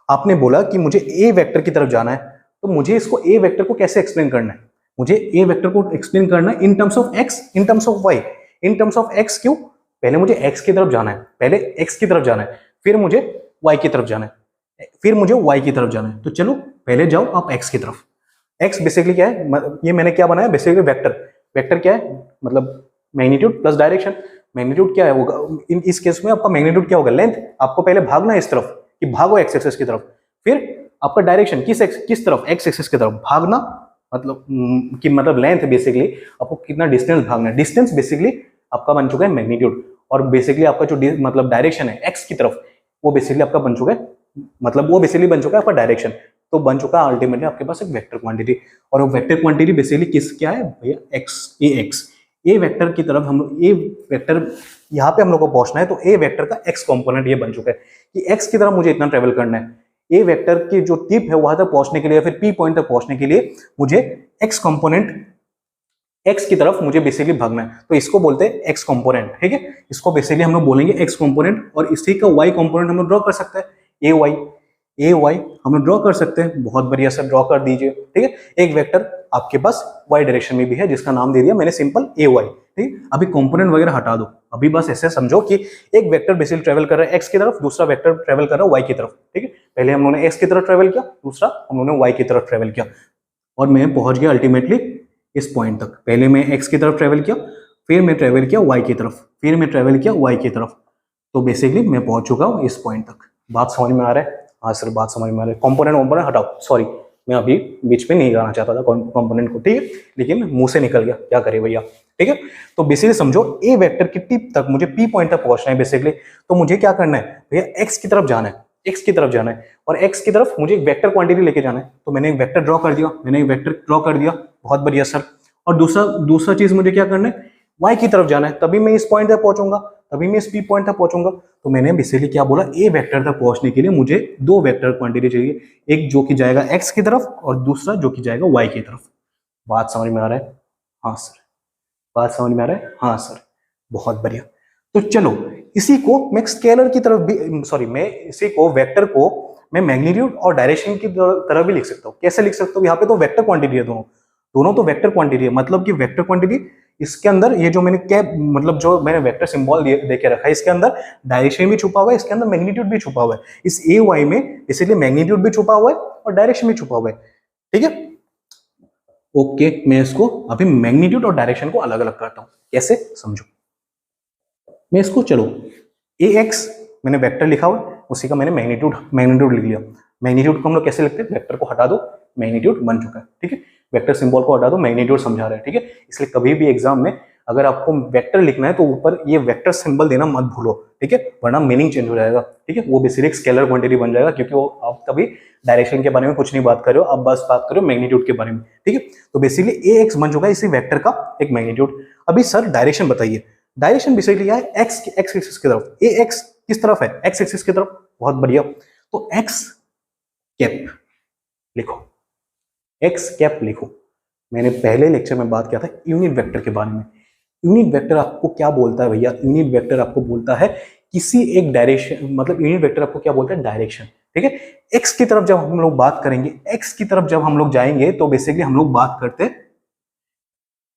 आपने बोला कि मुझे ए वेक्टर की तरफ जाना है, तो मुझे इसको ए वेक्टर को कैसे एक्सप्लेन करना है? मुझे ए वेक्टर को एक्सप्लेन करना है in terms of X, in terms of Y. In terms of X क्यों? पहले मुझे एक्स की तरफ जाना है, पहले एक्स की तरफ जाना है, फिर मुझे वाई की तरफ जाना है, फिर मुझे वाई की तरफ जाना है। तो चलो पहले जाओ आप एक्स की तरफ। एक्स बेसिकली क्या है? ये मैंने क्या बनाया? Basically vector. वेक्टर क्या है? मतलब मैग्नीट्यूड प्लस डायरेक्शन। मैग्नीट्यूड क्या है? होगा इस केस में आपका मैग्नीट्यूड क्या होगा? लेंथ। आपको पहले भागना है इस तरफ कि भागो एक्स एक्सिस की तरफ, फिर आपका डायरेक्शन किस तरफ? एक्स एक्सिस की तरफ भागना, मतलब कि मतलब लेंथ बेसिकली आपको कितना डिस्टेंस भागना है। डिस्टेंस बेसिकली आपका बन चुका है मैग्नीट्यूड, और बेसिकली आपका जो मतलब डायरेक्शन है एक्स की तरफ, वो बेसिकली आपका बन चुका है मतलब वो बेसिकली बन चुका है आपका डायरेक्शन। तो बन चुका है अल्टीमेटली आपके पास एक वेक्टर क्वांटिटी, और वो वेक्टर क्वांटिटी बेसिकली किस क्या है भैया, एक्स, ए एक्स। ए वेक्टर की तरफ हम लोग, ए वेक्टर यहाँ पे हम लोग को पहुंचना है, तो ए वेक्टर का एक्स कंपोनेंट ये बन चुका है कि एक्स की तरफ मुझे इतना ट्रेवल करना है। ए वेक्टर की जो टिप है वहां तक पहुंचने के लिए, फिर पी पॉइंट तक पहुंचने के लिए मुझे एक्स कंपोनेंट, एक्स की तरफ मुझे बेसिकली भागना है, तो इसको बोलते हैं एक्स कंपोनेंट। ठीक है, इसको बेसिकली हम लोग बोलेंगे एक्स कंपोनेंट, और इसी का वाई कंपोनेंट हम लोग ड्रॉ कर सकते हैं, ए वाई। ए वाई हम लोग ड्रॉ कर सकते हैं, बहुत बढ़िया से ड्रॉ कर दीजिए। ठीक है, एक वेक्टर आपके पास वाई डायरेक्शन में भी है जिसका नाम दे दिया मैंने सिंपल ए वाई। ठीक, अभी कंपोनेंट वगैरह हटा दो, अभी बस ऐसे समझो कि एक वेक्टर बेसिकली ट्रेवल कर रहा है एक्स की तरफ, दूसरा वेक्टर ट्रेवल कर रहा है वाई की तरफ। ठीक है, पहले हम लोगों ने एक्स की तरफ ट्रेवल किया, दूसरा हम लोगों ने वाई की तरफ ट्रेवल किया, और मैं पहुंच गया अल्टीमेटली इस पॉइंट तक। पहले मैं एक्स की तरफ ट्रेवल किया, फिर मैं ट्रेवल किया वाई की तरफ, फिर मैं ट्रेवल किया वाई की तरफ, तो बेसिकली मैं पहुंच चुका हूं इस पॉइंट तक। बात समझ में आ रहा है? हाँ सर बात समझ में आ रहा है। कंपोनेंट हटाओ, सॉरी मैं अभी बीच में नहीं गाना चाहता था कंपोनेंट को, ठीक है, लेकिन मुंह से निकल गया, क्या करे भैया। ठीक है, तो बेसिकली समझो ए वेक्टर की टिप तक मुझे पी पॉइंट तक पहुंचना है बेसिकली, तो मुझे क्या करना है भैया, एक्स की तरफ जाना है, एक्स की तरफ जाना है, और एक्स की तरफ मुझे एक वेक्टर क्वांटिटी लेके जाना है। तो मैंने एक वेक्टर ड्रॉ कर दिया, बहुत बढ़िया सर। और दूसरा चीज मुझे क्या करना है, वाई की तरफ जाना है, तभी मैं इस पॉइंट तक पहुंचूंगा, तभी मैं इस पी पॉइंट तक पहुंचूंगा। तो मैंने बेसिकली क्या बोला, ए वेक्टर तक पहुंचने के लिए मुझे दो वेक्टर क्वांटिटी चाहिए, एक जो कि जाएगा एक्स की तरफ और दूसरा जो कि जाएगा वाई की तरफ। बात समझ में आ रहा है? हाँ सर। बात समझ में आ रहा है? हाँ सर, बहुत बढ़िया। तो चलो इसी को मैं स्केलर की तरफ भी, सॉरी मैं इसी को वेक्टर को मैं मैग्नीट्यूड और डायरेक्शन की तरह भी लिख सकता हूँ। कैसे लिख सकता हूँ, यहाँ पे तो वेक्टर क्वांटिटी है, दोनों तो वेक्टर क्वांटिटी है, मतलब कि वेक्टर क्वांटिटी इसके अंदर ये जो मैंने कैप, मतलब जो मैंने वेक्टर सिंबल दे के रखा है, इसके अंदर डायरेक्शन भी छुपा हुआ है, इसके अंदर मैग्नीट्यूड भी छुपा हुआ है। इस ए वाई में इसीलिए मैग्नीट्यूड भी छुपा हुआ है और डायरेक्शन भी छुपा हुआ है। ठीक है, ओके, मैं इसको अभी मैग्नीट्यूड और डायरेक्शन को अलग अलग करता हूं, कैसे समझो। मैं इसको चलो ए एक्स मैंने वेक्टर लिखा हुआ, उसी का मैंने मैग्नीट्यूड लिख लिया। मैग्नीट्यूड को हम लोग कैसे लिखते हैं, वेक्टर को हटा दो, मैग्नीट्यूड बन चुका है। ठीक है, वेक्टर सिंबल को हटा दो, मैग्नीट्यूड समझा रहे हैं। ठीक है, इसलिए कभी भी एग्जाम में अगर आपको वेक्टर लिखना है तो ऊपर ये वेक्टर सिंबल देना मत भूलो। ठीक है, वरना मीनिंग चेंज हो जाएगा। ठीक है, वो बेसिकली स्केलर क्वांटिटी बन जाएगा, क्योंकि वो आप कभी डायरेक्शन के बारे में कुछ नहीं बात कर रहे हो, आप बस बात कर रहे हो मैग्नीट्यूड के बारे में। ठीक है, तो बेसिकली ए एक्स बन चुका है इसी वेक्टर का एक मैग्नीट्यूड। अभी सर डायरेक्शन बताइए। डायरेक्शन बेसिकली क्या है, एक्स एक्सिस की तरफ। ए एक्स किस तरफ है, एक्स एक्सिस की तरफ, बहुत बढ़िया। तो एक्स कैप लिखो, एक्स कैप लिखो। मैंने पहले लेक्चर में बात किया था यूनिट वेक्टर के बारे में। यूनिट वेक्टर आपको क्या बोलता है भैया, यूनिट वेक्टर आपको बोलता है किसी एक डायरेक्शन, मतलब यूनिट वेक्टर आपको क्या बोलता है, डायरेक्शन। ठीक है, एक्स की तरफ जब हम लोग बात करेंगे, एक्स की तरफ जब हम लोग जाएंगे तो बेसिकली हम लोग बात करते हैं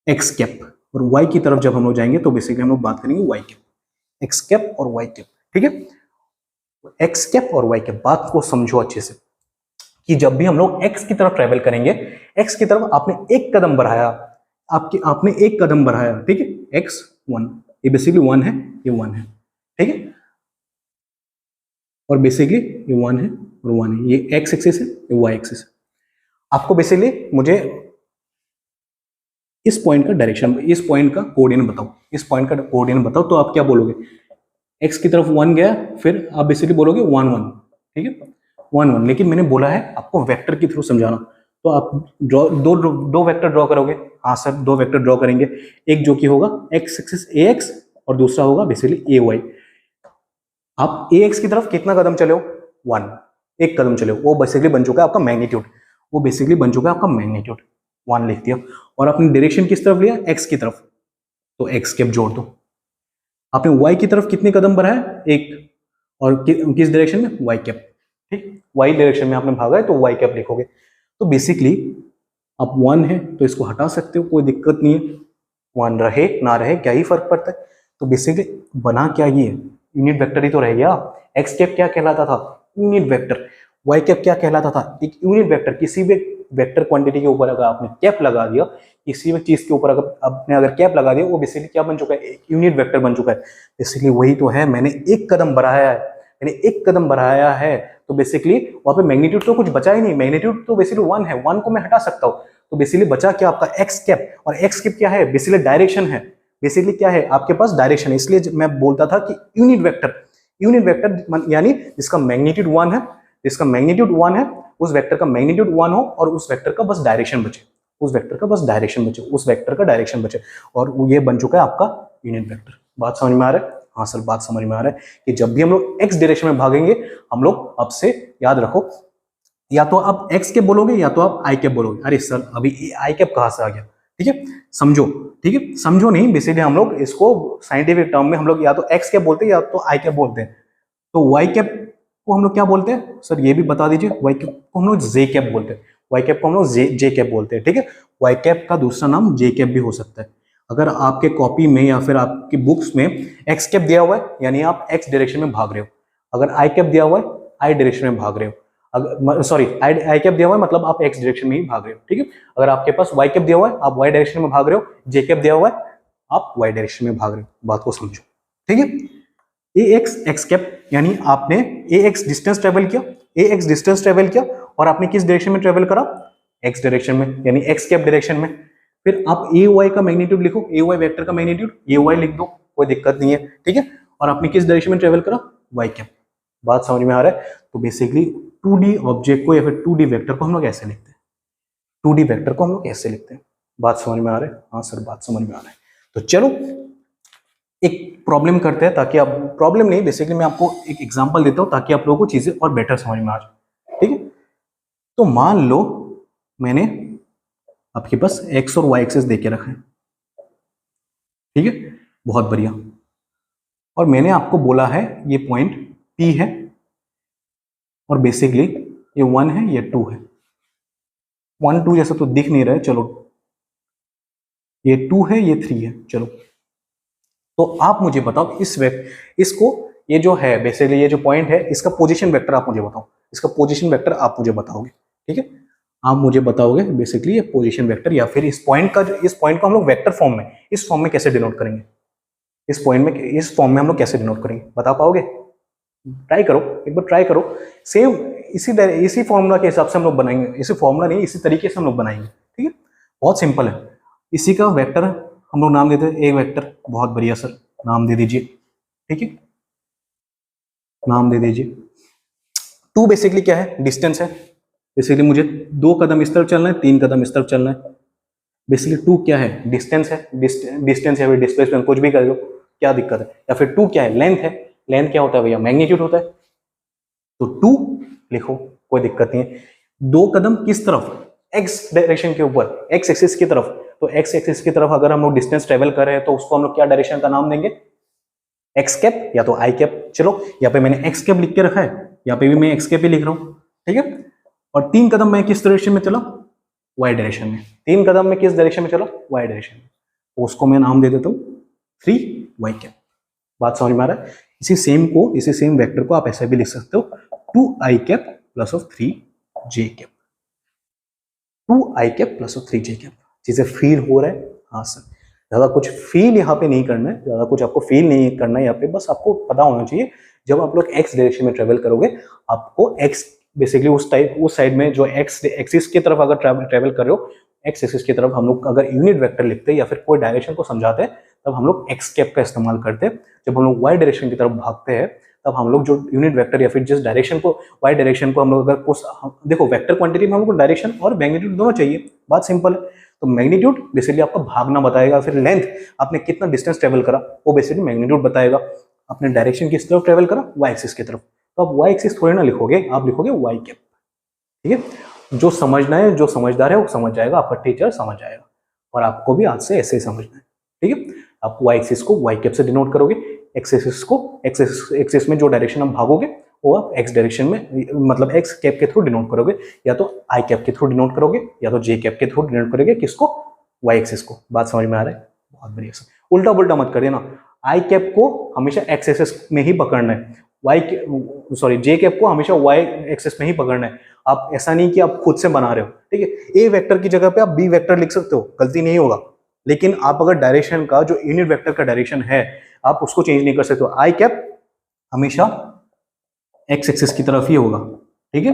एक्स कैप, और वाई की तरफ जब हम लोग जाएंगे तो बेसिकली हम लोग बात करेंगे वाई कैप। एक्स कैप और वाई कैप। ठीक है, एक्स कैप और वाई कैप, बात को समझो अच्छे से कि जब भी हम लोग एक्स की तरफ ट्रेवल करेंगे, एक्स की तरफ आपने एक कदम बढ़ाया, आपने एक कदम बढ़ाया। ठीक है, एक्स 1, ये बेसिकली 1 है, ये 1 है। ठीक है, और बेसिकली ये 1 है और 1 है, ये एक्स एक्सिस है, ये वाई एक्सिस है। आपको बेसिकली मुझे इस पॉइंट का डायरेक्शन, इस पॉइंट का कोऑर्डिनेट बताओ, इस पॉइंट का कोऑर्डिनेट बताओ, तो आप क्या बोलोगे, एक्स की तरफ 1 गया, फिर आप बेसिकली बोलोगे 1 1। ठीक है, 1 1, लेकिन मैंने बोला है आपको वेक्टर के थ्रू समझाना, तो आप दो वेक्टर ड्रॉ करोगे। हाँ सर, दो वेक्टर ड्रॉ करेंगे, एक जो कि होगा एक्स एक्सिस ए एक्स और दूसरा होगा बेसिकली ए वाई। आप ए एक्स की तरफ कितना कदम चले हो, 1, एक कदम चले हो, वो बेसिकली बन चुका है आपका मैग्नीट्यूड, वो बेसिकली बन चुका है आपका मैग्नीट्यूड, 1 लिख दिया। और आपने डायरेक्शन किस तरफ लिया, एक्स की तरफ, तो एक्स कैप जोड़ दो। आपने वाई की तरफ कितने कदम बढ़ाया, एक, और किस डायरेक्शन में, वाई कैप। ठीक, वाई डायरेक्शन में आपने भागा है तो वाई कैप लिखोगे। तो बेसिकली अब 1 है तो इसको हटा सकते हो, कोई दिक्कत नहीं है, 1 रहे ना रहे क्या ही फर्क पड़ता है। तो बेसिकली बना क्या ये यूनिट वेक्टर ही तो रह गया। एक्स कैप क्या कहलाता था, यूनिट वेक्टर। वाई कैप क्या कहलाता था, एक यूनिट वेक्टर। किसी भी वेक्टर क्वांटिटी के ऊपर अगर आपने कैप लगा दिया, किसी भी चीज के ऊपर अगर आपने अगर कैप लगा दिया, वो बेसिकली क्या बन चुका है, एक यूनिट वेक्टर बन चुका है। बेसिकली वही तो है, मैंने एक कदम बढ़ाया है, मैंने एक कदम बढ़ाया है, तो बेसिकली वहां पे मैग्नीट्यूड तो कुछ बचा ही नहीं, मैग्नीट्यूड तो बेसिकली 1 है, 1 को मैं हटा सकता हूँ, तो बेसिकली बचा क्या आपका एक्स कैप। और एक्स कैप क्या है, बेसिकली डायरेक्शन है, बेसिकली क्या है आपके पास डायरेक्शन है। इसलिए मैं बोलता था कि यूनिट वेक्टर यानी जिसका मैग्नीट्यूड 1 है, जिसका मैग्नीट्यूड 1 है, उस वेक्टर का मैग्नीट्यूड 1 हो और उस वेक्टर का बस डायरेक्शन बचे, उस वेक्टर का बस डायरेक्शन बचे, उस वेक्टर का डायरेक्शन बचे, और ये बन चुका है आपका यूनिट वेक्टर। बात समझ में आ रहा है? हाँ सर, बात समझ में आ रहा है कि जब भी हम लोग एक्स डायरेक्शन में भागेंगे, हम लोग अब से याद रखो, या तो आप एक्स कैप बोलोगे या तो आप आई कैप बोलोगे। अरे सर अभी आई कैप कहां से आ गया? ठीक है, समझो, ठीक है, समझो नहीं, बेसिकली हम लोग इसको साइंटिफिक टर्म में हम लोग या तो एक्स कैप बोलते हैं या तो आई कैप बोलते हैं। तो वाई कैप को हम लोग क्या बोलते हैं सर, ये भी बता दीजिए। वाई कैप को हम लोग जे कैप बोलते हैं, वाई कैप को हम लोग जे कैप बोलते हैं। ठीक है, वाई कैप का दूसरा नाम जे कैप भी हो सकता है। अगर आपके कॉपी में या फिर आपकी बुक्स में एक्स कैप दिया हुआ है, यानी आप एक्स डायरेक्शन में भाग रहे हो। अगर आई कैप दिया हुआ है, आई डायरेक्शन में भाग रहे हो। अगर सॉरी, आई कैप दिया हुआ है मतलब आप एक्स डायरेक्शन में ही भाग रहे हो। ठीक है, अगर आपके पास वाई कैप दिया हुआ है, आप वाई डायरेक्शन में भाग रहे हो। जे कैप दिया हुआ है, आप वाई डायरेक्शन में भाग रहे हो। बात को समझो, ठीक है। ए एक्स एक्स कैप, यानी आपने ए एक्स डिस्टेंस ट्रेवल किया, ए एक्स डिस्टेंस ट्रेवल किया, और आपने किस डायरेक्शन में ट्रेवल करा? एक्स डायरेक्शन में, यानी एक्स कैप डायरेक्शन में। फिर आप ए वाई का मैग्नीट्यूड लिखो, ए वाई वेक्टर का मैग्नीट्यूड ए वाई लिख दो, कोई दिक्कत नहीं है। ठीक है, और आपने किस डायरेक्शन में ट्रेवल करा? Y cap. बात समझ में आ रहा है? तो बेसिकली 2D ऑब्जेक्ट को या फिर 2D वेक्टर को हम लोग ऐसे लिखते हैं, 2D वेक्टर को हम लोग ऐसे लिखते हैं। बात समझ में आ रहा है? हाँ सर, बात समझ में आ रहा है। तो चलो एक प्रॉब्लम करते हैं, ताकि आप, प्रॉब्लम नहीं, बेसिकली मैं आपको एक एग्जांपल देता हूं ताकि आप लोगों को चीजें और बेटर समझ में आ जाए। ठीक है, तो मान लो मैंने आपके पास एक्स और वाई एक्सिस देके रखा है। ठीक है, बहुत बढ़िया। और मैंने आपको बोला है ये पॉइंट P है, और बेसिकली ये 1 है, ये 2 है। 1 2 जैसा तो दिख नहीं रहा है, चलो ये 2 है, ये 3 है। चलो, तो आप मुझे बताओ इसको, ये जो है बेसिकली ये जो पॉइंट है, इसका पोजीशन वेक्टर आप मुझे बताओ, इसका पोजीशन वेक्टर आप मुझे बताओगे। ठीक है, आप मुझे बताओगे बेसिकली ये पोजीशन वेक्टर, या फिर इस पॉइंट को हम लोग वेक्टर फॉर्म में, इस फॉर्म में कैसे डिनोट करेंगे, इस फॉर्म में हम लोग कैसे डिनोट करेंगे, बता पाओगे? ट्राई करो, एक बार ट्राई करो। सेम इसी फॉर्मूला के हिसाब से हम लोग बनाएंगे, इसी फॉर्मूला नहीं, इसी तरीके से हम लोग बनाएंगे। ठीक है, बहुत सिंपल है। इसी का वेक्टर हम लोग नाम देते हैं ए वेक्टर। बहुत बढ़िया सर, नाम दे दीजिए। ठीक है, नाम दे दीजिए। 2 बेसिकली क्या है? डिस्टेंस है। बेसिकली मुझे 2 कदम इस तरफ चलना है, 3 कदम इस तरफ चलना है। बेसिकली 2 क्या है? डिस्टेंस है। डिस्टेंस या फिर डिस्प्लेसमेंट, कुछ भी कर दो, क्या दिक्कत है? या फिर 2 क्या है? लेंथ है। लेंथ क्या होता है भैया? मैग्नीट्यूड होता है। तो 2 लिखो, कोई दिक्कत नहीं है। 2 कदम किस तरफ? एक्स डायरेक्शन के ऊपर, एक्स एक्सिस की तरफ। तो एक्स एक्सिस की तरफ अगर हम लोग डिस्टेंस ट्रेवल कर रहे हैं, तो उसको हम लोग क्या डायरेक्शन का नाम देंगे? एक्स कैप या तो आई कैप। चलो, यहाँ पे मैंने एक्स कैप लिख के रखा है, यहाँ पे भी मैं एक्स कैप ही लिख रहा हूँ। ठीक है, और 3 कदम मैं किस डायरेक्शन में चला? वाई डायरेक्शन में। 3 कदम में किस डायरेक्शन में चला? वाई डायरेक्शन में। तो उसको मैं नाम दे देता हूँ 3 वाई कैप। बात समझ में आ रहा है? इसी सेम वेक्टर को आप ऐसे भी लिख सकते हो, 2 I cap plus of 3 J cap. 2 I cap plus of 3 J cap. चीजें फील हो रहा है? हाँ सर, ज्यादा कुछ फील यहाँ पे नहीं करना है, ज्यादा कुछ आपको फील नहीं करना है यहाँ पे, बस आपको पता होना चाहिए जब आप लोग एक्स डायरेक्शन में ट्रेवल करोगे, आपको एक्स बेसिकली उस साइड में जो एक्स एक्सिस की तरफ अगर ट्रेवल कर रहे हो, एक्स एक्सिस की तरफ हम लोग अगर यूनिट वेक्टर लिखते हैं या फिर कोई डायरेक्शन को समझाते हैं, तब हम लोग एक्स कैप का इस्तेमाल करते हैं। जब हम लोग वाई डायरेक्शन की तरफ भागते हैं, तब हम लोग जो यूनिट वेक्टर या फिर जिस डायरेक्शन को, वाई डायरेक्शन को हम लोग अगर कुछ, देखो वेक्टर क्वांटिटी में हमको डायरेक्शन और मैग्नीट्यूड दोनों चाहिए। बात सिंपल है। तो मैग्नीट्यूड बेसिकली आपका भागना बताएगा, फिर लेंथ आपने कितना डिस्टेंस ट्रेवल करा वो बेसिकली मैग्नीट्यूड बताएगा। आपने डायरेक्शन किस तरफ ट्रेवल करा? वाई एक्सिस की तरफ। तो आप वाई एक्सिस थोड़ी ना लिखोगे, आप लिखोगे वाई कैप। ठीक है, जो समझना है, जो समझदार है वो समझ जाएगा, आपका टीचर समझ जाएगा, और आपको भी आज से ऐसे ही समझना है। ठीक है, आप वाई एक्सिस को वाई कैप से डिनोट करोगे, एक्स एक्सिस को एक्सिस में जो डायरेक्शन आप भागोगे वो आप एक्स डायरेक्शन में, मतलब एक्स कैप के थ्रू डिनोट करोगे, या तो आई कैप के थ्रू डिनोट करोगे, या तो जे कैप के थ्रू डिनोट करोगे। किसको? वाई एक्सिस को। बात समझ में आ रहा है? बहुत बढ़िया सर। उल्टा पुल्टा मत कर देना। आई कैप को हमेशा एक्स एक्सिस में ही पकड़ना है, जे कैप को हमेशा वाई एक्सिस में ही पकड़ना है। आप ऐसा नहीं कि आप खुद से बना रहे हो। ठीक है, ए वेक्टर की जगह पे आप बी वेक्टर लिख सकते हो, गलती नहीं होगा, लेकिन आप अगर डायरेक्शन का जो यूनिट वेक्टर का डायरेक्शन है आप उसको चेंज नहीं कर सकते हो। आई कैप हमेशा एक्स एक्सिस की तरफ ही होगा। ठीक है,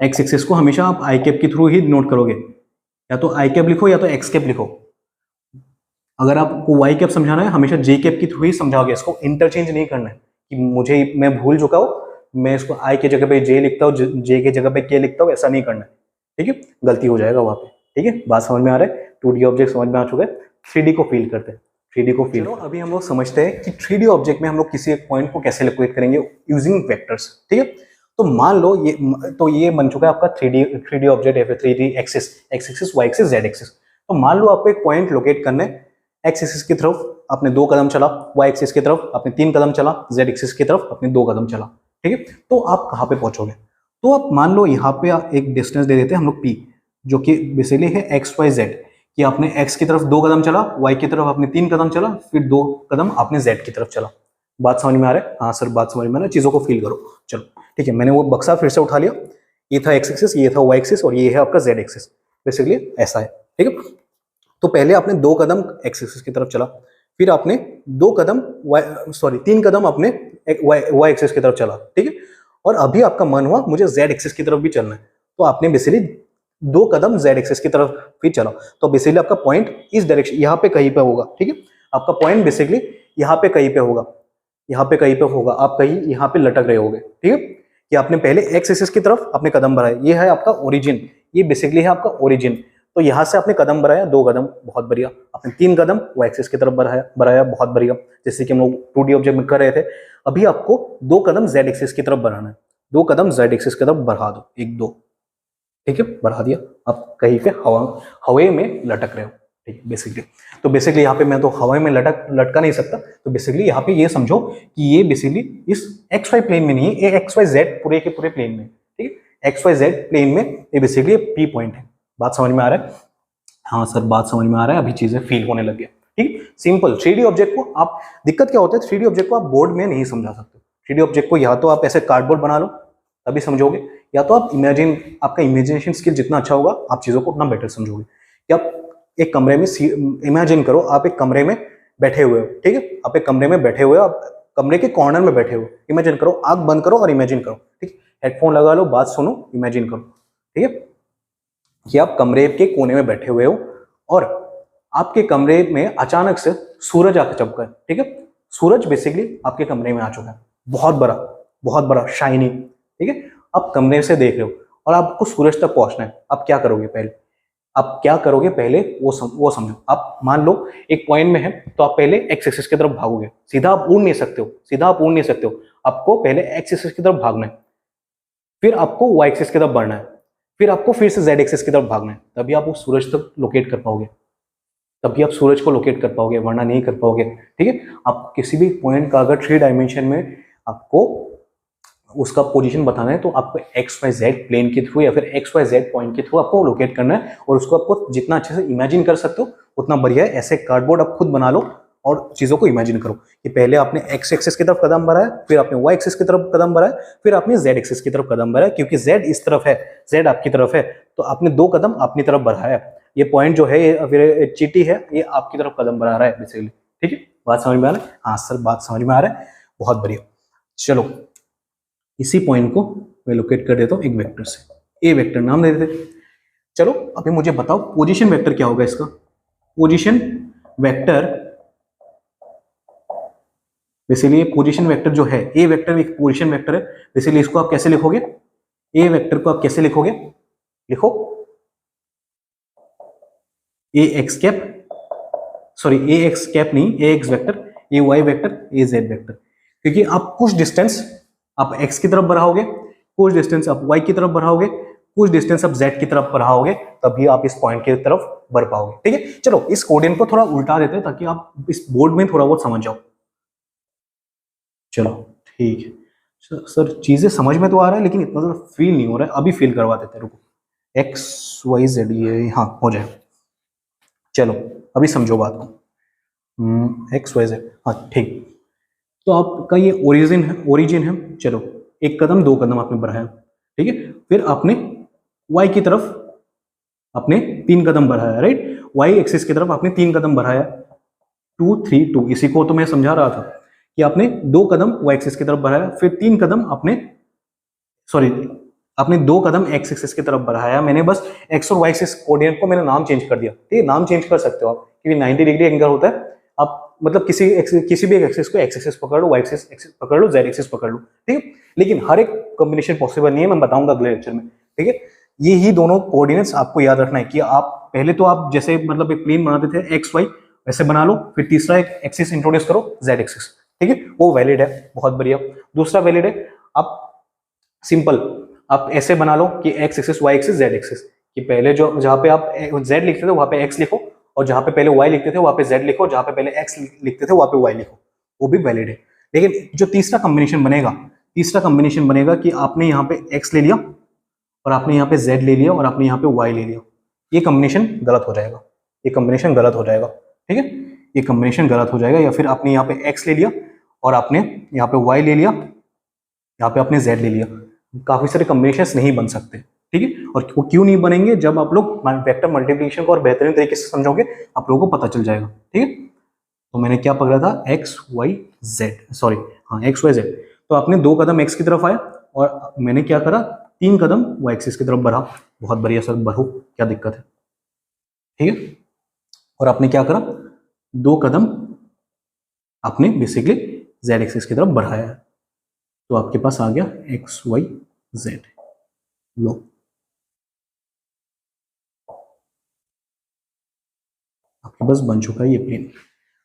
एक्स एक्सिस को हमेशा आप आई कैप के थ्रू ही नोट करोगे, या तो आई कैप लिखो या तो एक्स कैप लिखो। अगर आपको वाई कैप समझाना है, हमेशा जे कैप के थ्रू ही समझाओगे, इसको इंटरचेंज नहीं करना है कि मैं भूल चुका हूं मैं इसको आई की जगह पे जे लिखता हूँ, जे की जगह पे के लिखता हूँ, ऐसा नहीं करना है, ठीक है, गलती हो जाएगा वहां पे, ठीक है। बात समझ में आ रहा है, 2D ऑब्जेक्ट समझ में आ चुका है, 3D को फील करते हैं, 3D को फील। अभी हम लोग समझते हैं कि 3D ऑब्जेक्ट में हम लोग किसी एक पॉइंट को कैसे लोकेट करेंगे यूजिंग वेक्टर्स, ठीक है। तो मान लो ये बन चुका है आपका 3D ऑब्जेक्ट या फिर 3D axis, X axis, Y axis, Z axis. तो मान लो आपको एक पॉइंट लोकेट करना है, एक्स एक्सिस की तरफ आपने 2 कदम चला, वाई एक्सिस की तरफ आपने 3 कदम चला, जेड एक्सिस की तरफ आपने 2 कदम चला, ठीक है। तो आप कहाँ पे पहुंचोगे? तो आप मान लो यहाँ पे एक डिस्टेंस दे देते हैं हम लोग p, जो कि बेसिकली है एक्स वाई जेड, कि आपने x की तरफ 2 कदम चला, y की तरफ आपने 3 कदम चला, फिर 2 कदम आपने z की तरफ चला। बात समझ में आ रहा है? हाँ सर बात समझ में आ रहा है, चीजों को फील करो। चलो ठीक है, मैंने वो बक्सा फिर से उठा लिया, ये था x एक्सिस, ये था y एक्सिस और ये है आपका z एक्सिस, बेसिकली ऐसा है, ठीक है। तो पहले आपने 2 कदम x एक्सिस की तरफ चला, फिर आपने 2 कदम 3 कदम आपने y एक्सिस की तरफ चला, ठीक है। और अभी आपका मन हुआ मुझे z एक्सिस की तरफ भी चलना है, तो आपने बेसिकली 2 कदम z एक्सिस की तरफ भी चला। तो बेसिकली आपका पॉइंट इस डायरेक्शन यहाँ पे कहीं पे होगा, ठीक है। आपका पॉइंट बेसिकली यहाँ पे कहीं पे होगा, यहाँ पे कहीं पे होगा, आप कहीं यहाँ पे लटक रहे होगे, ठीक है। कि आपने पहले x एक्सिस की तरफ आपने कदम बढ़ाया, ये है आपका ओरिजिन, ये बेसिकली है आपका ओरिजिन। तो यहाँ से आपने कदम बढ़ाया 2 कदम, बहुत बढ़िया। आपने 3 कदम y एक्सिस की तरफ बढ़ाया, बहुत बढ़िया, जैसे कि हम लोग 2D ऑब्जेक्ट में कर रहे थे। अभी आपको 2 कदम z एक्सिस की तरफ बढ़ाना है, 2 कदम z एक्सिस की तरफ बढ़ा दो, 1 2, ठीक है, बढ़ा दिया। आप कहीं पे हवा में लटक रहे हो, ठीक है बेसिकली। तो बेसिकली यहाँ पे मैं तो हवा में लटका नहीं सकता, तो बेसिकली यहाँ पे ये समझो कि ये बेसिकली इस एक्स वाई प्लेन में नहीं है, ये एक्स वाई जेड पूरे के पूरे प्लेन में, ठीक है। एक्स वाई जेड प्लेन में ये बेसिकली पी पॉइंट है। बात समझ में आ रहा है? हाँ सर बात समझ में आ रहा है, अभी चीजें फील होने लग गया, ठीक। सिंपल 3D ऑब्जेक्ट को आप, दिक्कत क्या होता है 3D ऑब्जेक्ट को आप बोर्ड में नहीं समझा सकते। 3D ऑब्जेक्ट को या तो आप ऐसे कार्डबोर्ड बना लो तभी समझोगे, या तो आप आपका इमेजिनेशन स्किल जितना अच्छा होगा आप चीजों को उतना बेटर समझोगे। कि आप एक कमरे में इमेजिन करो, आप एक कमरे में बैठे हुए हो, ठीक है। आप एक कमरे में बैठे हुए हो, आप कमरे के कॉर्नर में बैठे हो, इमेजिन करो, आंख बंद करो और इमेजिन करो, ठीक। हेडफोन लगा लो, बात सुनो, इमेजिन करो, ठीक है। कि आप कमरे के कोने में बैठे हुए हो और आपके कमरे में अचानक से सूरज आकर चमका है, ठीक है। सूरज बेसिकली आपके कमरे में आ चुका है, बहुत बड़ा शाइनी, ठीक है। आप कमरे से देख रहे हो और आपको सूरज तक पहुंचना है, आप क्या करोगे पहले? वो समझो। आप मान लो एक पॉइंट में है, तो आप पहले एक्स एक्सिस की तरफ भागोगे, सीधा आप उड़ नहीं सकते हो, आपको पहले एक्स एक्सिस की तरफ भागना है, फिर आपको वाई एक्सिस की तरफ बढ़ना है, फिर आपको फिर से जेड एक्सिस की तरफ भागना है, तभी आप वो सूरज तक लोकेट कर पाओगे, तभी आप सूरज को लोकेट कर पाओगे, वरना नहीं कर पाओगे, ठीक है। आप किसी भी पॉइंट का अगर 3 डायमेंशन में आपको उसका पोजीशन बताना है, तो आपको एक्स वाई जेड प्लेन के थ्रू या फिर एक्स वाई जेड पॉइंट के थ्रू आपको लोकेट करना है, और उसको आपको जितना अच्छे से इमेजिन कर सकते हो उतना बढ़िया है। ऐसे कार्डबोर्ड आप खुद बना लो और चीजों को इमेजिन करो कि पहले आपने एक्स एक्सिस की तरफ कदम बढ़ाया, फिर आपने वाई एक्सिस की तरफ कदम बढ़ाया, फिर आपने जेड एक्सिस की तरफ कदम बढ़ाया, क्योंकि जेड इस तरफ है, जेड आपकी तरफ है, तो आपने 2 कदम अपनी तरफ बढ़ाया। ये पॉइंट जो है, ये फिर चीटी है, ये आपकी तरफ कदम बढ़ा रहा है बेसिकली, ठीक है। बात समझ में आ रहा है? हाँ सर बात समझ में आ रहा है, बहुत बढ़िया। चलो इसी पॉइंट को मैं लोकेट कर देता हूँ एक वेक्टर से, ए वेक्टर नाम दे देते। चलो अभी मुझे बताओ पोजीशन वेक्टर क्या होगा इसका। Position vector basically, position vector जो है, ए वेक्टर एक पोजीशन वेक्टर है, बेसिकली इसको आप कैसे लिखोगे? ए वेक्टर को आप कैसे लिखोगे? लिखो ए एक्स कैप, सॉरी ए एक्स कैप नहीं, ए एक्स वेक्टर, ए वाई वेक्टर, ए जेड वेक्टर। क्योंकि आप कुछ डिस्टेंस आप x की तरफ बढ़ाओगे, कुछ डिस्टेंस आप y की तरफ बढ़ाओगे, कुछ डिस्टेंस आप z की तरफ बढ़ाओगे, तभी आप इस पॉइंट की तरफ बढ़ पाओगे, ठीक है। चलो इस कोऑर्डिनेट को थोड़ा उल्टा देते हैं ताकि आप इस बोर्ड में थोड़ा बहुत समझ जाओ। चलो ठीक है सर, चीजें समझ में तो आ रहा है लेकिन इतना ज़्यादा फील नहीं हो रहा है, अभी फील करवा देते हैं, रुको। एक्स वाई जेड, ये हाँ हो जाए। चलो अभी समझो बात को, एक्स वाई जेड, हाँ ठीक। तो आपका ये ओरिजिन है। चलो 1 कदम 2 कदम आपने बढ़ाया, ठीक है। फिर आपने y की तरफ आपने 3 कदम बढ़ाया, राइट। y एक्सिस की तरफ आपने 3 कदम बढ़ाया, 2 3 2। इसी को तो मैं समझा रहा था कि आपने 2 कदम y एक्सिस की तरफ बढ़ाया, फिर 3 कदम आपने 2 कदम x एक्सिस की तरफ बढ़ाया। मैंने बस x और y एक्सिस कोऑर्डिनेट को मैंने नाम चेंज कर दिया, ठीक है। नाम चेंज कर सकते हो आप, क्योंकि 90 डिग्री एंगल होता है, आप मतलब किसी भी एक एक्सिस को एक्स एक्सिस पकड़ लो, वाई एक्सिस पकड़ लो, जेड एक्सिस पकड़ लो, ठीक है। लेकिन हर एक कॉम्बिनेशन पॉसिबल नहीं है, मैं बताऊंगा अगले लेक्चर में, ठीक है। ये ही दोनों कोऑर्डिनेट्स आपको याद रखना है कि आप पहले तो आप जैसे मतलब एक प्लेन बनाते थे एक्स वाई, वैसे बना लो, फिर तीसरा एक एक्सिस इंट्रोड्यूस करो, जेड एक्सिस, ठीक है, वो वैलिड है, बहुत बढ़िया। दूसरा वैलिड है, आप सिंपल आप ऐसे बना लो कि X axis Y axis Z axis, कि पहले जो जहां पे आप जेड लिखते थे वहां पे एक्स लिखो, और जहां पे पहले वाई लिखते थे वहां पे जेड लिखो, जहां पे पहले एक्स लिखते थे वहां पे वाई लिखो, वो भी वैलिड है। लेकिन जो तीसरा कॉम्बिनेशन बनेगा कि आपने यहाँ पे एक्स ले लिया और आपने यहाँ पे जेड ले लिया और आपने यहाँ पे वाई ले लिया, ये कॉम्बिनेशन गलत हो जाएगा, ये कॉम्बिनेशन गलत हो जाएगा, ठीक है, ये कॉम्बिनेशन गलत हो जाएगा। या फिर आपने यहाँ पे एक्स ले लिया और आपने यहाँ पे वाई ले लिया, यहाँ पे आपने जेड ले लिया, काफी सारे कॉम्बिनेशन नहीं बन सकते, ठीक है। और वो क्यों नहीं बनेंगे, जब आप लोग वेक्टर मल्टीप्लिकेशन को और बेहतरीन तरीके से समझोगे आप लोगों को पता चल जाएगा, ठीक है। तो मैंने क्या पकड़ा था, एक्स वाई जेड, सॉरी हाँ एक्स वाई जेड, तो आपने 2 कदम एक्स की तरफ आया और मैंने क्या करा, 3 कदम वाई एक्सिस की तरफ बढ़ा, बहुत बढ़िया सर, बढ़ो, क्या दिक्कत है, ठीक है। और आपने क्या करा, 2 कदम आपने बेसिकली जेड एक्सिस की तरफ बढ़ाया, तो आपके पास आ गया एक्स वाई जेड। लो आपके पास बन चुका है ये प्लेन,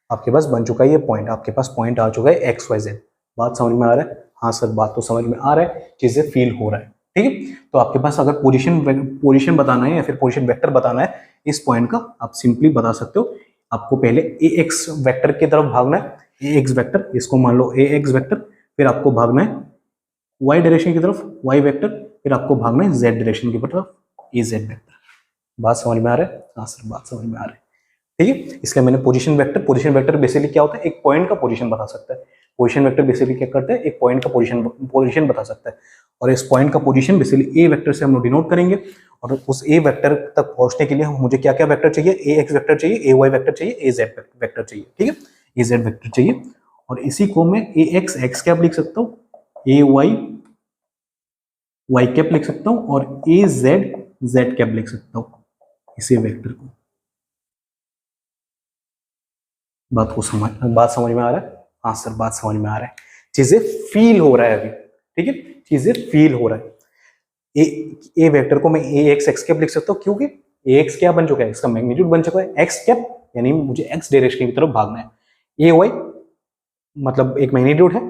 आपके पास बन चुका है ये पॉइंट, आपके पास पॉइंट आ चुका है एक्स वाई जेड। बात समझ में आ रहा है? हाँ सर बात तो समझ में आ रहा है, चीजें फील हो रहा है, ठीक है। तो आपके पास अगर पोजीशन बताना है या फिर पोजीशन वेक्टर बताना है इस पॉइंट का, आप सिंपली बता सकते हो। आपको पहले ए एक्स वेक्टर की तरफ भागना है, ए एक्स वेक्टर, इसको मान लो ए एक्स वेक्टर, फिर आपको भागना है वाई डायरेक्शन की तरफ वाई वेक्टर, फिर आपको भागना है जेड डायरेक्शन की तरफ ए जेड वेक्टर। बात समझ में आ रहा है? हाँ सर बात समझ में आ रहा है, ठीक है। इसलिए मैंने पोजीशन वेक्टर बेसिकली क्या होता है, एक पॉइंट का पोजीशन बता सकता है। पोजीशन वेक्टर बेसिकली क्या करता है, एक पॉइंट का पोजीशन बता सकता है, और इस पॉइंट का पोजीशन बेसिकली ए वेक्टर से हम लोग डिनोट करेंगे। और उस ए वेक्टर तक पहुंचने के लिए मुझे क्या क्या वेक्टर चाहिए, ए एक्स वेक्टर चाहिए, ए वाई वेक्टर चाहिए, ए जेड वेक्टर चाहिए, ठीक है, ए जेड वेक्टर चाहिए। और इसी को मैं ए एक्स एक्स कैप लिख सकता हूँ, ए वाई वाई कैप लिख सकता हूँ, और ए जेड जेड कैप लिख सकता हूँ इसी वेक्टर को। बात समझ में आ रहा है? हाँ सर बात समझ में आ रहा है, चीजें फील हो रहा है अभी, ठीक है, चीजें फील हो रहा है। ए वेक्टर को मैं ए एक्स एक्स कैप लिख सकता हूँ, क्योंकि ए एक्स क्या बन चुका है, इसका मैग्नीट्यूड बन चुका है एक्स कैप, यानी मुझे एक्स डायरेक्शन की तरफ भागना है। ए वाई मतलब एक मैग्नीट्यूड है,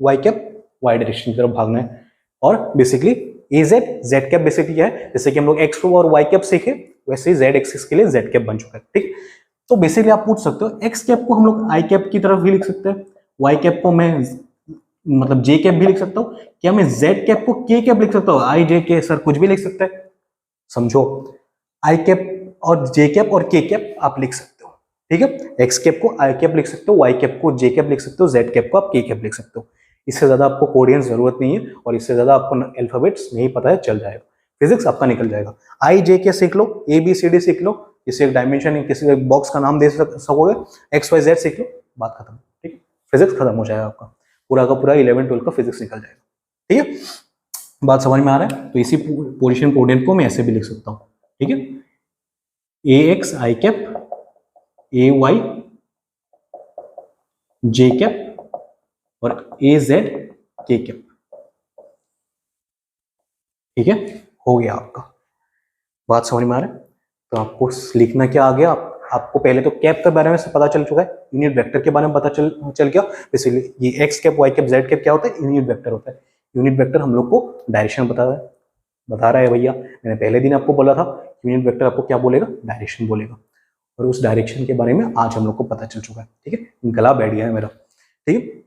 वाई कैप वाई डायरेक्शन की तरफ भागना है। और बेसिकली ए जेड जेड कैप बेसिकली क्या है, जैसे कि हम लोग एक्स और वाई कैप सीखे, वैसे ही जेड एक्सिस के लिए जेड कैप बन चुका है, ठीक। तो बेसिकली आप पूछ सकते हो एक्स कैप को हम लोग आई कैप की तरफ भी लिख सकते हैं, वाई कैप को मैं मतलब जे कैप भी लिख सकता हूँ, क्या मैं जेड कैप को के कैप लिख सकता हूँ, आई जे के, सर कुछ भी लिख सकते हैं, समझो आई कैप और जे कैप और के कैप आप लिख सकते हो, ठीक है। एक्स कैप को आई कैप लिख सकते हो, वाई कैप को जे कैप लिख सकते हो, जेड कैप को आप के कैप लिख सकते हो। इससे ज्यादा आपको कोडियन जरूरत नहीं है, और इससे ज्यादा आपको अल्फाबेट्स नहीं पता है चल जाएगा, फिजिक्स आपका निकल जाएगा। आई जे के सीख लो, ए बी सी डी सीख लो, किसी एक डायमेंशन किसी एक बॉक्स का नाम दे सकोगे, एक्स वाई जेड सीख लो, बात खत्म, ठीक है, फिजिक्स खत्म हो जाएगा आपका, पूरा का पूरा 11-12 का फिजिक्स निकल जाएगा, ठीक है। बात समझ में आ रहा है? तो इसी पोजीशन कोऑर्डिनेट को मैं ऐसे भी लिख सकता हूँ, ठीक है, ए एक्स आई कैप, ए वाई जे कैप, और ए जेड के कैप, ठीक है, हो गया आपका। बात समझ में आ रहा है? तो आपको लिखना क्या आ गया, आपको पहले तो कैप के बारे में पता चल चुका है, यूनिट वेक्टर के बारे में पता चल गया। बेसिकली ये X cap Y cap Z cap क्या होता है, यूनिट वेक्टर होता है। यूनिट वेक्टर हम लोग को डायरेक्शन बता रहा है भैया, मैंने पहले दिन आपको बोला था यूनिट वेक्टर आपको क्या बोलेगा, डायरेक्शन बोलेगा, और उस डायरेक्शन के बारे में आज हम लोग को पता चल चुका है, ठीक है, गला बैठ गया है मेरा, ठीक है।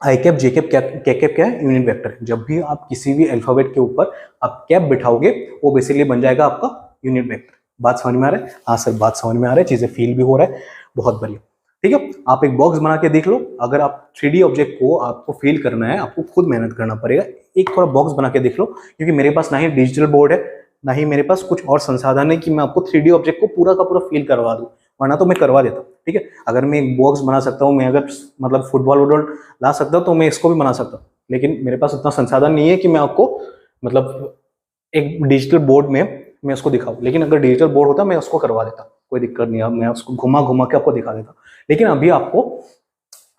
आई कैप जे कैप के कैप क्या है, यूनिट वेक्टर। जब भी आप किसी भी अल्फाबेट के ऊपर आप कैप बिठाओगे वो बेसिकली बन जाएगा आपका यूनिट वेक्टर। बात समझ में आ रहा है? हाँ सर बात समझ में आ रहा है, चीजें फील भी हो रहा है, बहुत बढ़िया, ठीक है। आप एक बॉक्स बना के देख लो, अगर आप 3D ऑब्जेक्ट को आपको फील करना है आपको खुद मेहनत करना पड़ेगा, एक थोड़ा बॉक्स बना के देख लो, क्योंकि मेरे पास ना ही डिजिटल बोर्ड है ना ही मेरे पास कुछ और संसाधन है कि मैं आपको 3D ऑब्जेक्ट को पूरा का पूरा फील करवा दूं, वरना तो मैं करवा देता, ठीक है। अगर मैं एक बॉक्स बना सकता हूँ, मैं अगर मतलब फुटबॉल वुटबॉल ला सकता हूँ तो मैं इसको भी बना सकता हूँ, लेकिन मेरे पास उतना संसाधन नहीं है कि मैं आपको मतलब एक डिजिटल बोर्ड में मैं उसको दिखाऊँ, लेकिन अगर डिजिटल बोर्ड होता मैं उसको करवा देता, कोई दिक्कत नहीं है, मैं उसको घुमा घुमा के आपको दिखा देता। लेकिन अभी आपको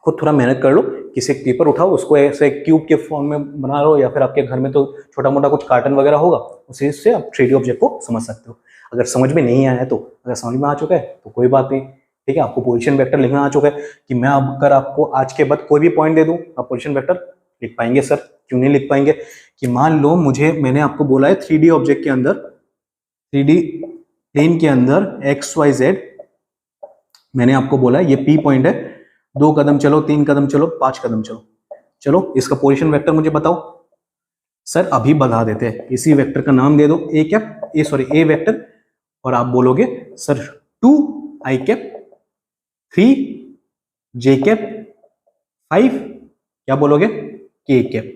खुद थोड़ा मेहनत कर लो, किसी एक पेपर उठाओ, उसको ऐसे क्यूब के फॉर्म में बना लो, या फिर आपके घर में तो छोटा मोटा कुछ कार्टन वगैरह होगा, उसी से आप 3D ऑब्जेक्ट को समझ सकते हो। अगर समझ में नहीं आया है तो, अगर समझ में आ चुका है तो कोई बात नहीं, ठीक है। आपको पोजीशन वेक्टर लिखना आ चुका है कि मैं अगर आपको आज के बाद कोई भी पॉइंट दे दूं, आप पोजीशन वेक्टर लिख पाएंगे? सर क्यों नहीं लिख पाएंगे? कि मान लो मैंने आपको बोला है 3D ऑब्जेक्ट के अंदर, 3D प्लेन के अंदर XYZ, मैंने आपको बोला है ये P पॉइंट है, 2 कदम चलो, 3 कदम चलो, 5 कदम चलो, चलो इसका पोजीशन वेक्टर मुझे बताओ। सर अभी बता देते हैं, इसी वेक्टर का नाम दे दो ए वेक्टर, और आप बोलोगे sir 2 I cap, 3 J cap, 5 क्या बोलोगे? K cap.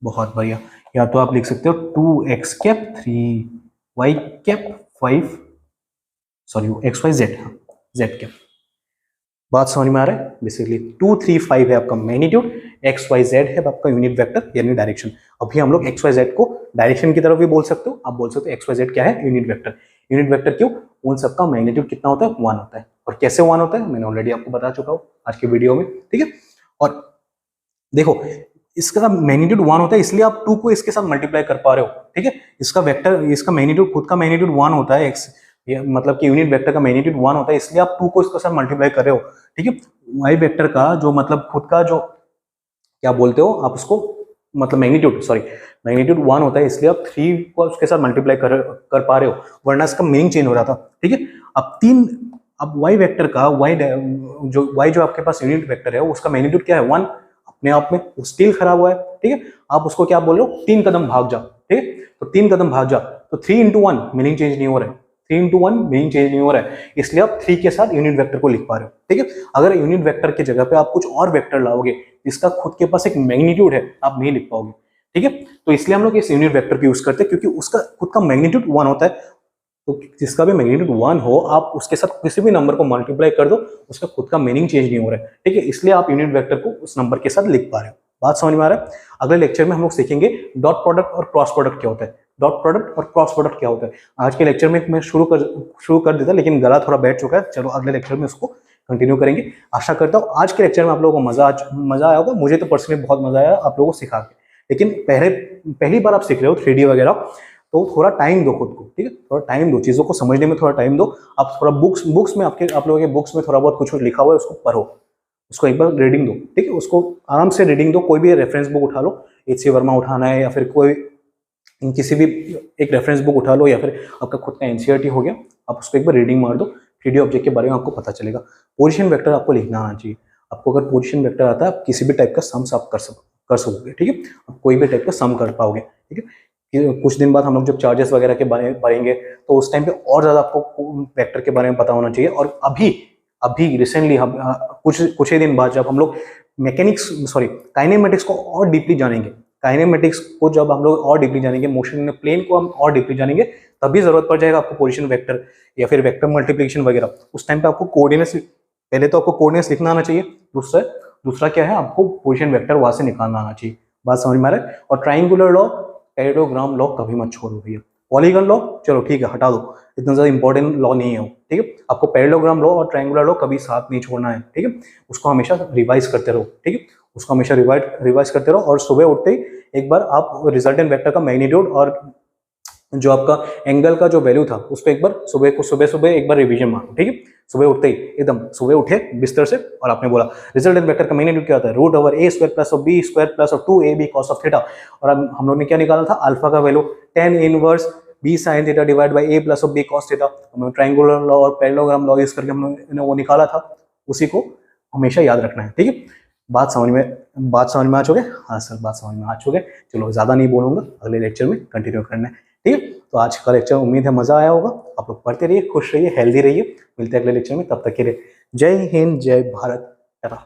बहुत बढ़िया। या तो आप लिख सकते हो 2x cap, 3y cap, 5 XYZ, Z cap. बात समझ में आ रहा है? बेसिकली 2 3 5 है आपका मैग्नीट्यूड, XYZ है आपका यूनिट वेक्टर यानी डायरेक्शन। अभी हम लोग XYZ को डायरेक्शन की तरफ भी बोल सकते हो, आप बोल सकते हो XYZ क्या है? Unit vector. यूनिट वेक्टर क्यों? उन सबका मैग्नीट्यूड कितना होता है? 1 होता है। और कैसे 1 होता है मैंने ऑलरेडी आपको बता चुका हूँ आज के वीडियो में, ठीक है। और देखो इसका मैग्नीट्यूड 1 होता है, इसलिए आप 2 को इसके साथ मल्टीप्लाई कर पा रहे हो, ठीक है। इसका वेक्टर, इसका मैग्नीट्यूड, खुद का मैग्नीट्यूड 1 होता है, मतलब कि यूनिट वेक्टर का मैग्नीट्यूड 1 होता है, इसलिए आप 2 को इसके साथ मल्टीप्लाई कर रहे हो, ठीक है। वाई वेक्टर का जो मतलब खुद का जो क्या बोलते हो आप उसको, मतलब मैग्नीट्यूड 1 होता है, इसलिए आप 3 को उसके साथ मल्टीप्लाई कर पा रहे हो, वरना इसका मीनिंग चेंज हो रहा था, ठीक है। अब वाई वेक्टर का वाई जो आपके पास यूनिट वेक्टर है उसका मैग्नीट्यूड क्या है? 1। अपने आप में वो स्टिल खराब हुआ है, ठीक है। आप उसको क्या बोल रहे हो? 3 कदम भाग जा, ठीक है। तो 3 कदम भाग जा, तो 3 into 1 मीनिंग चेंज नहीं हो रहा है, 3 into 1 मीनिंग चेंज नहीं हो रहा है, इसलिए आप 3 के साथ यूनिट वेक्टर को लिख पा रहे हो, ठीक है। अगर यूनिट वेक्टर की जगह पे आप कुछ और वेक्टर लाओगे जिसका खुद के पास एक मैग्नीट्यूड है, आप नहीं लिख पाओगे, ठीक है। तो इसलिए हम लोग इस यूनिट वेक्टर का यूज करते हैं, क्योंकि उसका खुद का मैग्नीट्यूड 1 होता है। तो जिसका भी मैग्नीट्यूड 1 हो, आप उसके साथ किसी भी नंबर को मल्टीप्लाई कर दो, उसका खुद का मीनिंग चेंज नहीं हो रहा है, ठीक है। इसलिए आप यूनिट वेक्टर को उस नंबर के साथ लिख पा रहे हो। बात समझ में आ रहा है? अगले लेक्चर में हम लोग सीखेंगे डॉट प्रोडक्ट और क्रॉस प्रोडक्ट क्या होता है, डॉट प्रोडक्ट और क्रॉस प्रोडक्ट क्या होता है। आज के लेक्चर में मैं शुरू कर देता, लेकिन गला थोड़ा बैठ चुका है, चलो अगले लेक्चर में उसको कंटिन्यू करेंगे। आशा करता हूँ आज के लेक्चर में आप लोगों को मजा आया होगा। मुझे तो पर्सनली बहुत मजा आया आप लोगों को सिखा के, लेकिन पहली बार आप सीख रहे हो 3D वगैरह, तो थोड़ा टाइम दो खुद को, ठीक है। थोड़ा टाइम दो, चीज़ों को समझने में थोड़ा टाइम दो। आप थोड़ा बुक्स में आप लोगों के बुक्स में थोड़ा बहुत कुछ लिखा हुआ है उसको पढ़ो, उसको एक बार रीडिंग दो, ठीक है। उसको आराम से रीडिंग दो, कोई भी रेफरेंस बुक उठा लो, HC वर्मा उठाना है या फिर कोई किसी भी एक रेफरेंस बुक उठा लो, या फिर आपका खुद का NCERT हो गया, आप उसको एक बार रीडिंग मार दो, 3D ऑब्जेक्ट के बारे में आपको पता चलेगा। पोजीशन वेक्टर आपको लिखना आना चाहिए। आपको अगर पोजीशन वेक्टर आता है, आप किसी भी टाइप का सम्स आप कर सकोगे, ठीक है। आप कोई भी टाइप का सम कर पाओगे, ठीक है। कुछ दिन बाद हम लोग जब चार्जेस वगैरह के बारे में पढ़ेंगे, तो उस टाइम पे और ज़्यादा आपको वेक्टर के बारे में पता होना चाहिए। और अभी रिसेंटली हम कुछ ही दिन बाद जब हम लोग काइनेमेटिक्स को और डीपली जानेंगे, काइनेमेटिक्स को जब हम लोग और डीपली जानेंगे, मोशन इन प्लेन को हम और डीपली जानेंगे, तभी जरूरत पड़ जाएगा आपको पोजीशन वेक्टर या फिर वेक्टर मल्टीप्लिकेशन वगैरह। उस टाइम पे आपको कोऑर्डिनेट्स, पहले तो आपको कोऑर्डिनेट्स लिखना आना चाहिए, दूसरा क्या है, आपको पोजीशन वेक्टर वहां से निकालना आना चाहिए। बात समझ में आ रहा है? और ट्राइंगुलर लॉ, पैरेललोग्राम लॉ कभी मत छोड़ो भैया। पॉलीगन लॉ चलो ठीक है, हटा दो, इतना ज्यादा इंपॉर्टेंट लॉ नहीं है वो, ठीक है। आपको पैरेललोग्राम लॉ और ट्रायंगुलर लॉ कभी साथ नहीं छोड़ना है, ठीक है। उसको हमेशा रिवाइज करते रहो, ठीक है। उसको हमेशा रिवाइज करते रहो, और सुबह उठते ही एक बार आप रिजल्टेंट वेक्टर का मैग्नीट्यूड और जो आपका एंगल का जो वैल्यू था उसको एक बार सुबह एक बार रिवीजन मारो, ठीक है। सुबह उठते ही एकदम सुबह उठे बिस्तर से और आपने बोला रिजल्टेंट वेक्टर का मैग्नीट्यूड क्या होता है? √a² plus of b² plus of 2ab cos of theta. और अब हम लोग ने क्या निकाला था? अल्फा का value tan inverse b sin theta divide by a plus of b cos theta. हमने ट्रायंगुलर लॉ और पैरेललोग्राम लॉ यूज करके हमने वो निकाला था, उसी को हमेशा याद रखना है, ठीक है। बात समझ में आ चुके? हाँ सर, बात समझ में आ चुके। चलो ज्यादा नहीं बोलूंगा, अगले लेक्चर में कंटिन्यू करना है, ठीक है। तो आज का लेक्चर उम्मीद है मजा आया होगा। आप लोग पढ़ते रहिए, खुश रहिए, हेल्दी रहिए। मिलते हैं अगले लेक्चर में, तब तक के लिए जय हिंद, जय भारत, टाटा।